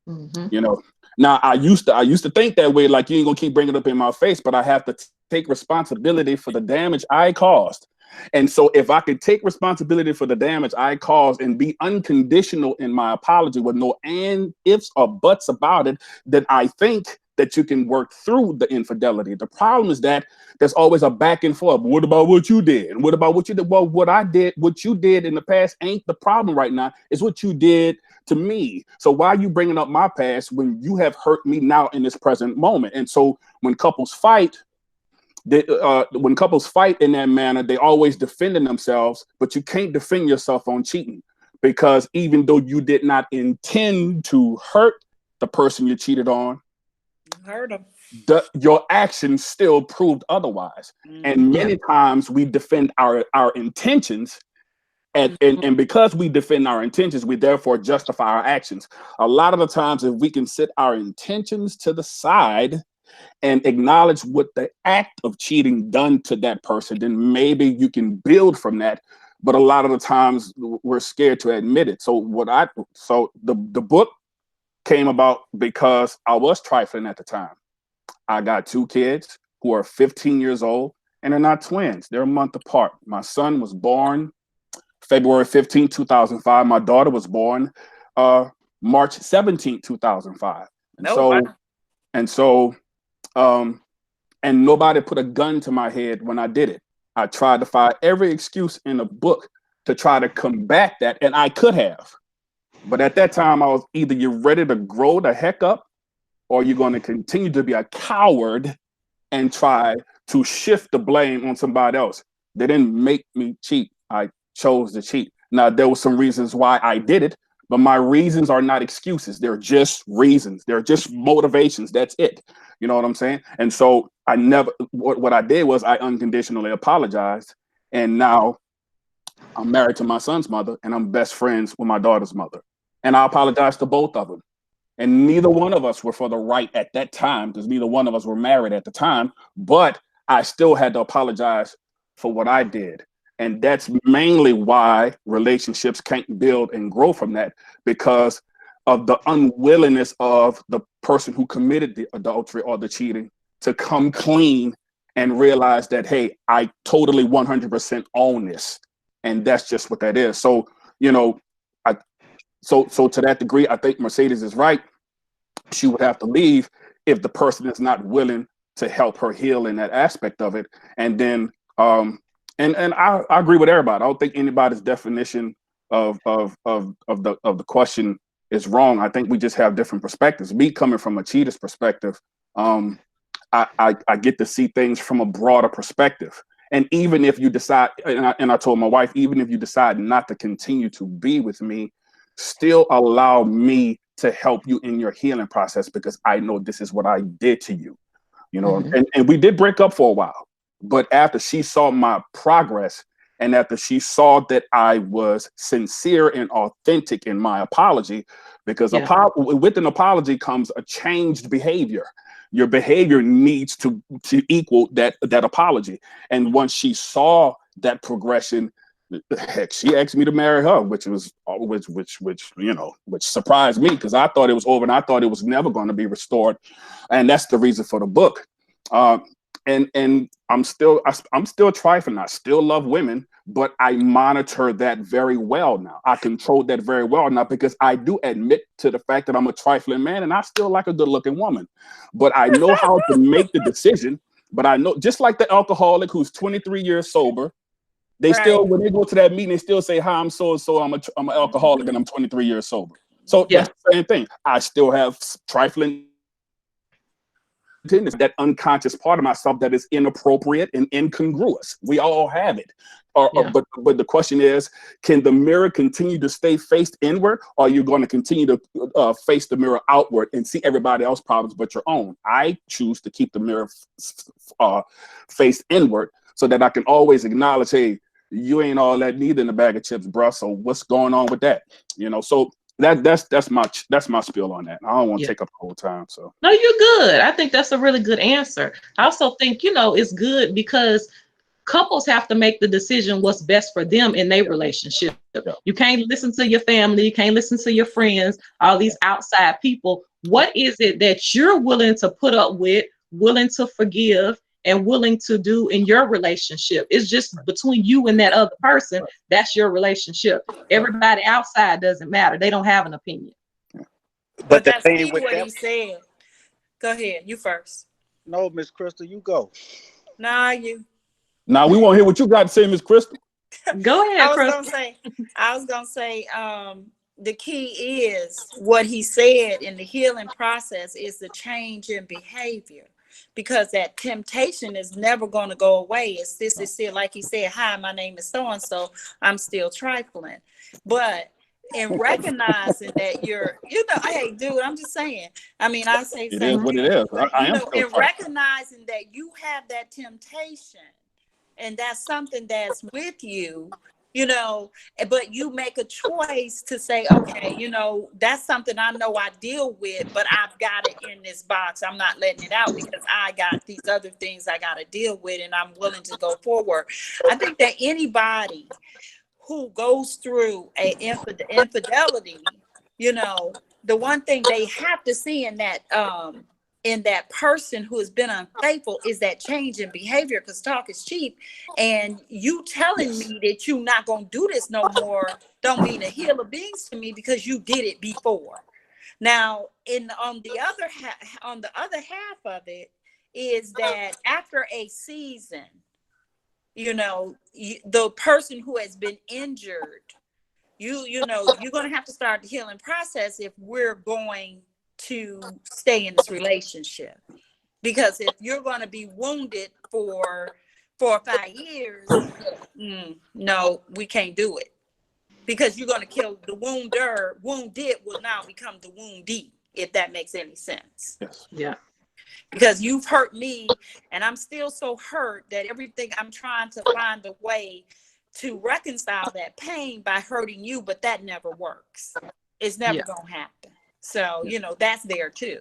Hmm. You know. Now I used to think that way, like you ain't gonna keep bringing it up in my face, but I have to take responsibility for the damage I caused. And so if I could take responsibility for the damage I caused and be unconditional in my apology with no and ifs or buts about it, then I think that you can work through the infidelity. The problem is that there's always a back and forth. What about what you did? And what about what you did? Well, what I did, what you did in the past ain't the problem right now. It's what you did to me. So why are you bringing up my past when you have hurt me now in this present moment? And so when couples fight in that manner, they always defending themselves, but you can't defend yourself on cheating, because even though you did not intend to hurt the person you cheated on, Heard them. your actions still proved otherwise. And Mm-hmm. Yeah. many times we defend our intentions, and because we defend our intentions, we therefore justify our actions. A lot of the times, if we can set our intentions to the side and acknowledge what the act of cheating done to that person, then maybe you can build from that. But a lot of the times we're scared to admit it. So the book came about because I was trifling at the time. I got two kids who are 15 years old, and they're not twins. They're a month apart. My son was born February 15, 2005. My daughter was born uh, March 17, 2005. And Oh, wow. so, and so, um, and nobody put a gun to my head when I did it. I tried to find every excuse in the book to try to combat that, and I could have. But at that time, I was either you're ready to grow the heck up, or you're going to continue to be a coward and try to shift the blame on somebody else. They didn't make me cheat. I chose to cheat. Now, there were some reasons why I did it, but my reasons are not excuses. They're just reasons. They're just motivations. That's it. You know what I'm saying? And so I never, what I did was I unconditionally apologized. And now I'm married to my son's mother, and I'm best friends with my daughter's mother. And I apologize to both of them. And neither one of us were for the right at that time, because neither one of us were married at the time. But I still had to apologize for what I did. And that's mainly why relationships can't build and grow from that, because of the unwillingness of the person who committed the adultery or the cheating to come clean and realize that, hey, I totally 100% own this. And that's just what that is. So, you know, I, so to that degree, I think Mercedes is right. She would have to leave if the person is not willing to help her heal in that aspect of it. And then I agree with everybody. I don't think anybody's definition of the question is wrong. I think we just have different perspectives. Me coming from a cheater's perspective, I get to see things from a broader perspective. And even if you decide, and I told my wife, even if you decide not to continue to be with me, still allow me to help you in your healing process, because I know this is what I did to you. You know, Hmm. and we did break up for a while. But after she saw my progress, and after she saw that I was sincere and authentic in my apology, because Yeah. with an apology comes a changed behavior. Your behavior needs to equal that apology. And once she saw that progression, heck, she asked me to marry her, which surprised me, because I thought it was over and I thought it was never going to be restored. And that's the reason for the book. Uh, and I'm still trifling. I still love women, but I monitor that very well now. I control that very well now, because I do admit to the fact that I'm a trifling man, and I still like a good looking woman. But I know how to make the decision. But I know, just like the alcoholic who's 23 years sober, they Right. still, when they go to that meeting, they still say, "Hi, I'm so and so. I'm an alcoholic, and I'm 23 years sober." So Yeah. that's the same thing. I still have trifling is that unconscious part of myself that is inappropriate and incongruous. We all have it. But the question is, can the mirror continue to stay faced inward, or are you going to continue to face the mirror outward and see everybody else's problems but your own? I choose to keep the mirror faced inward so that I can always acknowledge, hey, you ain't all that neither in a bag of chips, bruh. So what's going on with that? So that's my spiel on that. I don't want to take up the whole time. So no, you're good. I think that's a really good answer. I also think, it's good because couples have to make the decision what's best for them in their relationship. You can't listen to your family, you can't listen to your friends, all these outside people. What is it that you're willing to put up with, willing to forgive, and willing to do in your relationship? It's just between you and that other person. That's your relationship. Everybody outside doesn't matter. They don't have an opinion. But the that's thing key with what that, he said. Go ahead, you first. no, Miss Crystal, you go. Nah, you. now we want to hear what you got to say, Miss Crystal. Go ahead, I was Chris. gonna say, the key is what he said in the healing process is the change in behavior, because that temptation is never going to go away. It's still like he said, hi, my name is so and so. I'm still trifling, but in recognizing that hey, dude, I'm just saying. I mean, I say It same is what thing, it is. but I am still in fighting. recognizing that you have that temptation, and that's something that's with you, but you make a choice to say, okay, that's something I know I deal with, but I've got it in this box. I'm not letting it out because I got these other things I got to deal with, and I'm willing to go forward. I think that anybody who goes through a infidelity, the one thing they have to see in that person who has been unfaithful is that change in behavior, because talk is cheap. And you telling me that you're not going to do this no more don't mean a hill of beans to me, because you did it before. Now, on the other half of it is that after a season, the person who has been injured, you're going to have to start the healing process if we're going to stay in this relationship. Because if you're going to be wounded for 4 or 5 years, no, we can't do it, because you're going to kill the wounder. Wounded will now become the woundee, if that makes any sense. Yes. Yeah. Because you've hurt me, and I'm still so hurt that everything I'm trying to find a way to reconcile that pain by hurting you, but that never works. It's never going to happen. So, that's there too.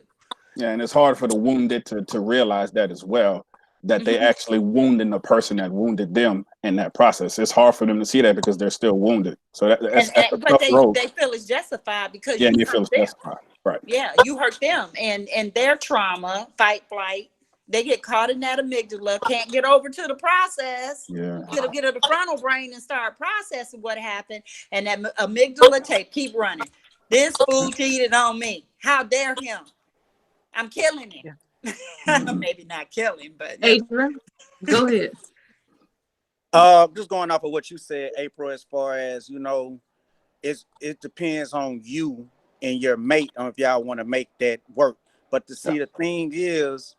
Yeah, and it's hard for the wounded to realize that as well, that they actually wounding the person that wounded them in that process. It's hard for them to see that because they're still wounded. So that's a but tough road. they feel it's justified because Yeah, you and they feel hurt it's them. justified. Right. Yeah, you hurt them, and their trauma, fight, flight. They get caught in that amygdala, can't get over to the process. Yeah. Get to the frontal brain and start processing what happened. And that amygdala tape keep running. This fool cheated on me. How dare him? I'm killing him. Yeah. Maybe not kill him, but Adrian, go ahead. Just going off of what you said, April, as far as it depends on you and your mate on if y'all want to make that work. But to see, the thing is,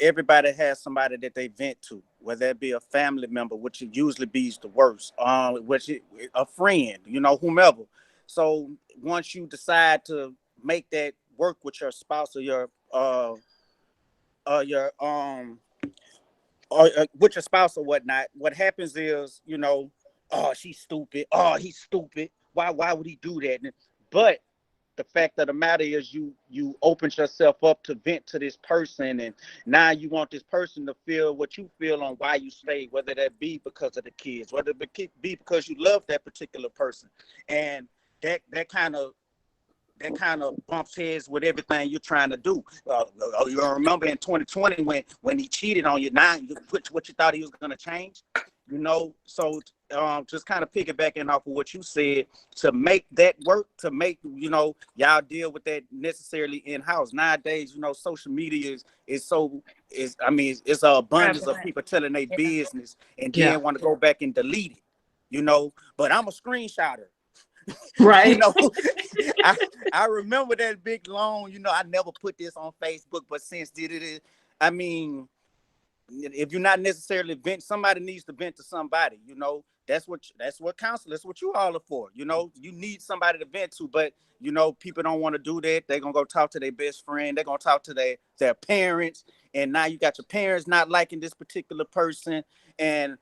everybody has somebody that they vent to, whether it be a family member, which usually be the worst, a friend, whomever. So once you decide to make that work with your spouse or your with your spouse or whatnot, what happens is, oh, she's stupid. Oh, he's stupid. Why would he do that? But the fact of the matter is you opened yourself up to vent to this person, and now you want this person to feel what you feel on why you stay, whether that be because of the kids, whether it be because you love that particular person. And that kind of bumps heads with everything you're trying to do. You remember in 2020 when he cheated on you, now what you thought he was going to change? So just kind of piggybacking off of what you said, to make that work, to make, y'all deal with that necessarily in-house. Nowadays, social media it's an abundance of people telling their business and then want to go back and delete it, but I'm a screenshotter. Right. I I remember that big loan. I never put this on Facebook, but since did it, I mean, if you're not necessarily vent, somebody needs to vent to somebody. That's what counsel. That's what you all are for. You need somebody to vent to, but people don't want to do that. They're gonna go talk to their best friend. They're gonna talk to their parents, and now you got your parents not liking this particular person. And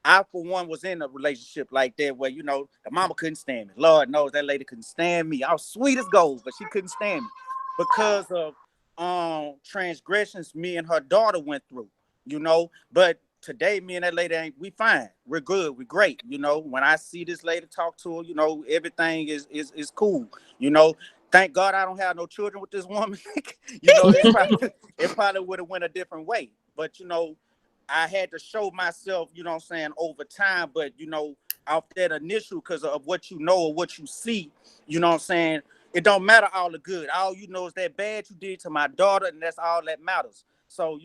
I, for one, was in a relationship like that where the mama couldn't stand me. Lord knows that lady couldn't stand me. I was sweet as gold, but she couldn't stand me because of transgressions me and her daughter went through. But today me and that lady we fine. We're good. We're great. When I see this lady, talk to her, everything is cool. Thank God I don't have no children with this woman. it probably would have went a different way. But I had to show myself, over time. But off that initial, because of what or what you see, it don't matter all the good. All you know is that bad you did to my daughter, and that's all that matters. So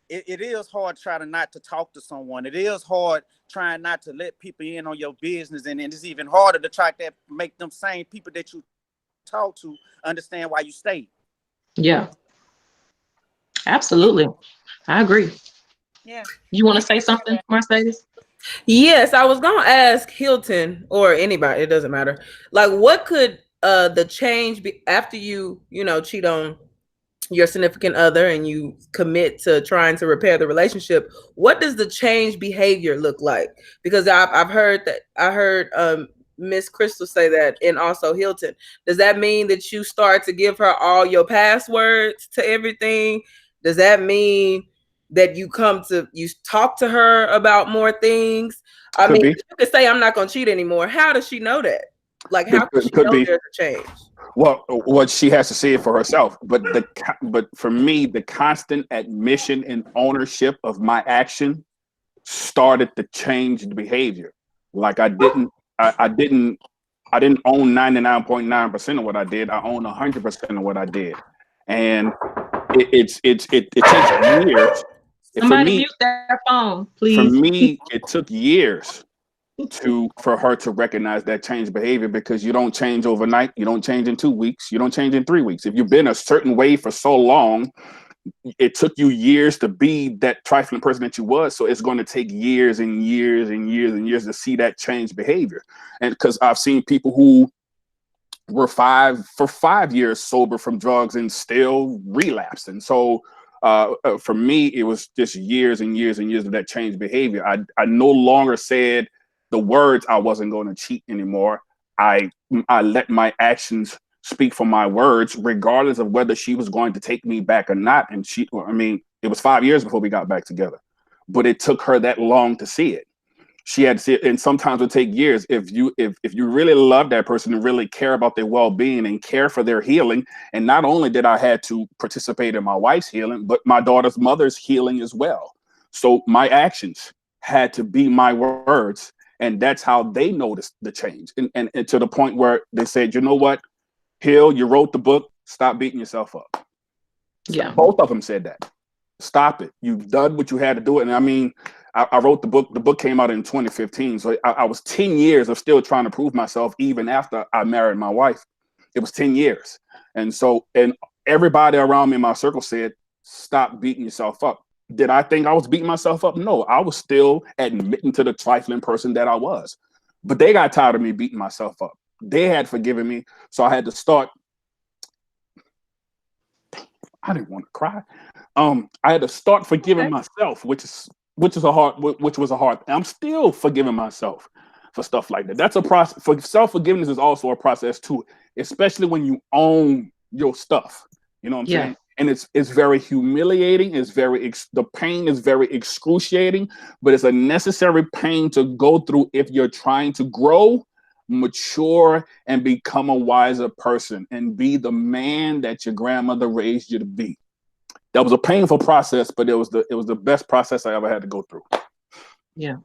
it is hard trying to not to talk to someone. It is hard trying not to let people in on your business, and it's even harder to try to make them same people that you talk to understand why you stayed. Yeah, absolutely. I agree. Yeah. You want to say something, Mercedes? Yes, I was gonna ask Hilton or anybody, it doesn't matter. Like, what could the change be after you cheat on your significant other and you commit to trying to repair the relationship? What does the change behavior look like? Because I've heard that I heard Miss Crystal say that, and also Hilton. Does that mean that you start to give her all your passwords to everything? Does that mean that you talk to her about more things? I Could mean, be. you could say I'm not gonna cheat anymore. How does she know that? Like, how does she Could know be. there's a change? Well, what she has to see it for herself. But for me, the constant admission and ownership of my action started to change the behavior. Like I didn't own 99.9% of what I did. I own 100% of what I did, and it takes years. For Somebody me, mute their phone, for please. me, it took years for her to recognize that change behavior, because you don't change overnight. You don't change in 2 weeks. You don't change in 3 weeks. If you've been a certain way for so long, it took you years to be that trifling person that you was. So it's going to take years and years and years and years to see that change behavior. And because I've seen people who were 5 years sober from drugs and still relapsed. And so for me, it was just years and years and years of that change behavior. I no longer said the words I wasn't going to cheat anymore. I I let my actions speak for my words, regardless of whether she was going to take me back or not. And it was 5 years before we got back together, but it took her that long to see it. She had to see it, and sometimes it take years. If you really love that person and really care about their well-being and care for their healing, and not only did I had to participate in my wife's healing, but my daughter's mother's healing as well. So my actions had to be my words, and that's how they noticed the change. And to the point where they said, you know what, Hill, you wrote the book. Stop beating yourself up. Yeah. Both of them said that. Stop it. You've done what you had to do it. And I mean, I wrote the book. The book came out in 2015. So I was 10 years of still trying to prove myself, even after I married my wife. It was 10 years. And everybody around me in my circle said, stop beating yourself up. Did I think I was beating myself up? No, I was still admitting to the trifling person that I was. But they got tired of me beating myself up. They had forgiven me. So I had to start. I didn't want to cry. I had to start forgiving myself, which was a hard. I'm still forgiving myself for stuff like that. That's a process. For self forgiveness is also a process too, especially when you own your stuff. You know what I'm Yeah. saying? And it's very humiliating. The pain is very excruciating, but it's a necessary pain to go through if you're trying to grow, mature, and become a wiser person and be the man that your grandmother raised you to be. That was a painful process, but it was the best process I ever had to go through. Yeah.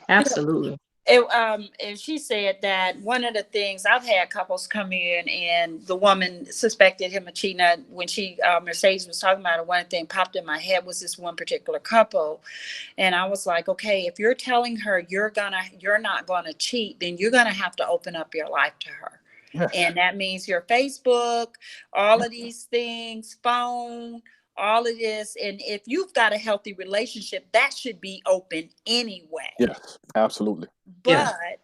Absolutely. And she said that one of the things, I've had couples come in and the woman suspected him of cheating. When she Mercedes was talking about it, one thing popped in my head was this one particular couple, and I was like, okay, if you're telling her you're not gonna cheat, then you're gonna have to open up your life to her. Yes. And that means your Facebook, all of these things, phone, all of this. And if you've got a healthy relationship, that should be open anyway. Yes, absolutely. Yeah. But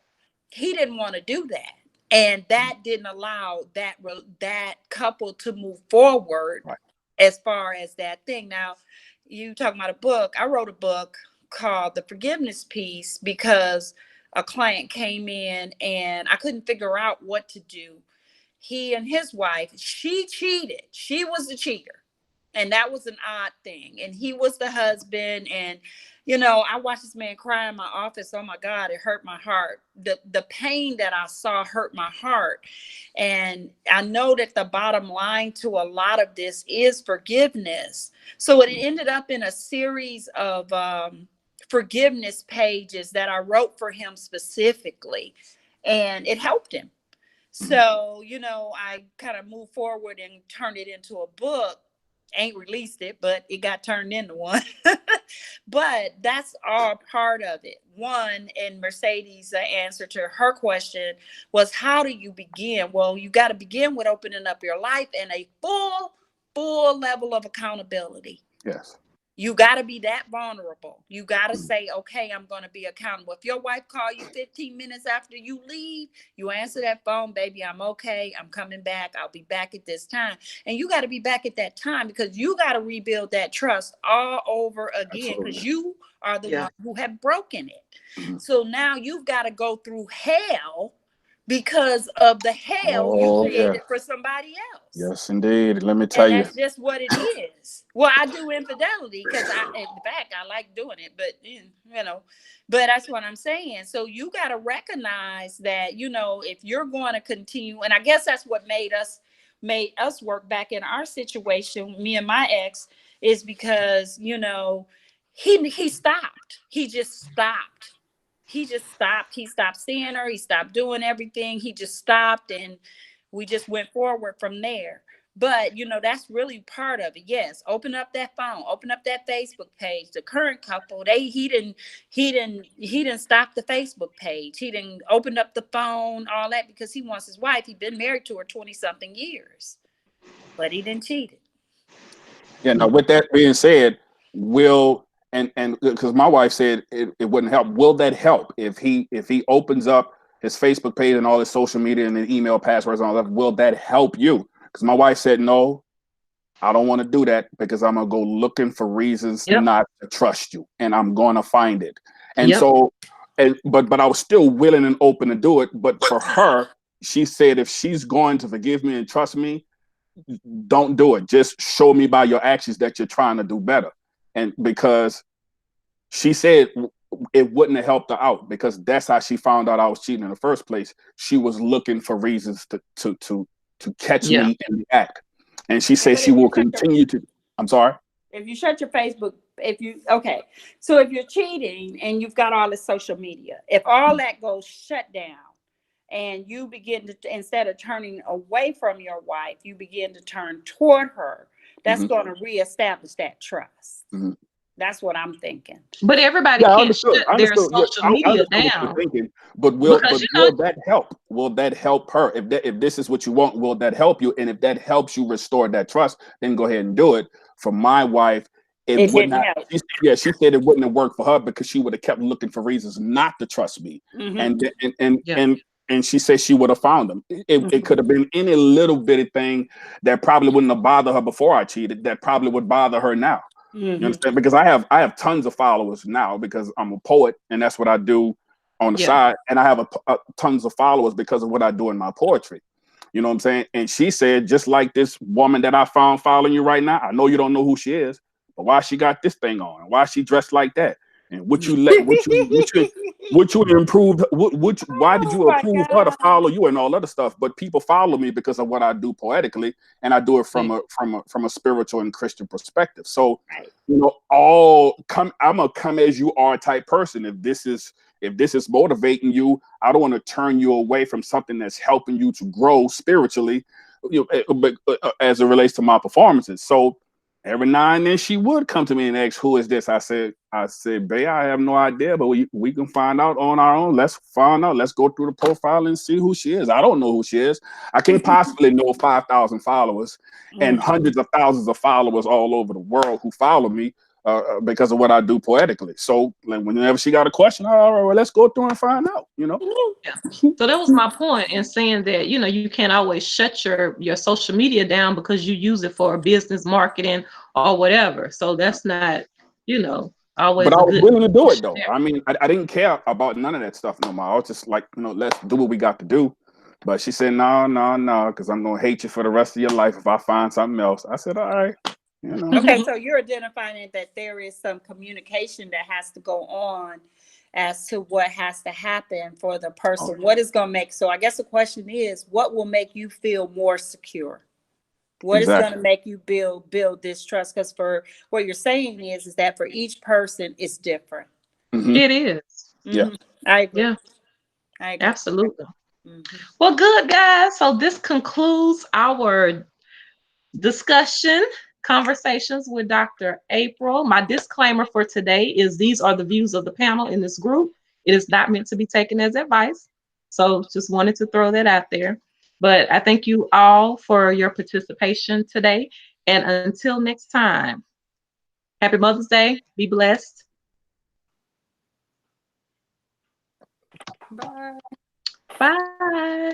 he didn't want to do that. And that didn't allow that couple to move forward Right. as far as that thing. Now, you talking about a book. I wrote a book called The Forgiveness Piece because a client came in and I couldn't figure out what to do. He and his wife, she cheated. She was the cheater. And that was an odd thing. And he was the husband. And, I watched this man cry in my office. Oh my God, it hurt my heart. The pain that I saw hurt my heart. And I know that the bottom line to a lot of this is forgiveness. So it ended up in a series of forgiveness pages that I wrote for him specifically. And it helped him. So, I kind of moved forward and turned it into a book. Ain't released it, but it got turned into one. But that's all part of it. One, and Mercedes' answer to her question was, how do you begin? Well, you got to begin with opening up your life and a full level of accountability. Yes. You got to be that vulnerable. You got to say, okay, I'm going to be accountable. If your wife call you 15 minutes after you leave, you answer that phone, baby, I'm okay. I'm coming back. I'll be back at this time. And you got to be back at that time because you got to rebuild that trust all over again because you are the one who have broken it. Mm-hmm. So now you've got to go through hell because of the hell you created for somebody else. Yes, indeed. Let me tell you. That's just what it is. Well, I do infidelity because in fact, I like doing it, but but that's what I'm saying. So you got to recognize that, if you're going to continue, and I guess that's what made us work back in our situation, me and my ex, is because, he stopped. He just stopped. He stopped seeing her. He stopped doing everything. He just stopped, and we just went forward from there. But that's really part of it. Yes, open up that phone, open up that Facebook page. The current couple, he didn't stop the Facebook page. He didn't open up the phone, all that, because he wants his wife. He'd been married to her 20-something years, but he didn't cheat it. Yeah. Now, with that being said, and because my wife said it wouldn't help. Will that help if he opens up his Facebook page and all his social media and the email passwords and all that? Will that help you? Because my wife said, no, I don't want to do that because I'm going to go looking for reasons not to trust you, and I'm going to find it. And so, but I was still willing and open to do it. But for her, she said, if she's going to forgive me and trust me, don't do it. Just show me by your actions that you're trying to do better. And because she said it wouldn't have helped her out because that's how she found out I was cheating in the first place. She was looking for reasons to catch me in the act. And she says she will continue to. I'm sorry? If you shut your Facebook, so if you're cheating and you've got all the social media, if all that goes shut down and you begin to, instead of turning away from your wife, you begin to turn toward her, that's going to reestablish that trust. Mm-hmm. That's what I'm thinking. But everybody can't shut their social media down. But will that help? Will that help her? If this is what you want, will that help you? And if that helps you restore that trust, then go ahead and do it. For my wife, it would not. She said it wouldn't have worked for her because she would have kept looking for reasons not to trust me. Mm-hmm. And she said she would have found them. It could have been any little bitty thing that probably wouldn't have bothered her before I cheated. That probably would bother her now. Mm-hmm. You understand? Because I have tons of followers now because I'm a poet and that's what I do on the side. And I have tons of followers because of what I do in my poetry. You know what I'm saying? And she said, just like this woman that I found following you right now, I know you don't know who she is, but why she got this thing on? Why she dressed like that? And why did you approve her to follow you and all other stuff? But people follow me because of what I do poetically, and I do it from a spiritual and Christian perspective. So, I'm a come as you are type person. If If this is motivating you, I don't want to turn you away from something that's helping you to grow spiritually, but as it relates to my performances. So every now and then she would come to me and ask, "Who is this?" I said, "Babe, I have no idea, but we can find out on our own. Let's find out. Let's go through the profile and see who she is. I don't know who she is. I can't possibly know 5,000 followers and hundreds of thousands of followers all over the world who follow me because of what I do poetically. So like, whenever she got a question, all right, well, let's go through and find out. Yeah. So that was my point in saying that, you can't always shut your social media down because you use it for business marketing or whatever. So that's not, always But a I was good willing to do it situation though. there. I mean, I didn't care about none of that stuff no more. I was just like, let's do what we got to do. But she said, no, no, no, because I'm gonna hate you for the rest of your life if I find something else. I said, all right, Okay, so you're identifying that there is some communication that has to go on as to what has to happen for the person. Okay. What is going to make, so I guess the question is, what will make you feel more secure? What is going to Exactly. make you build this trust? Because for what you're saying is that for each person, it's different. Hmm. It is. Yeah. I agree. Yeah, I agree. absolutely. Mhm. Well, good guys. So this concludes our discussion conversations with Dr. April. My disclaimer for today is these are the views of the panel in this group. It is not meant to be taken as advice. So just wanted to throw that out there. But I thank you all for your participation today. And until next time, happy Mother's Day. Be blessed. Bye. Bye.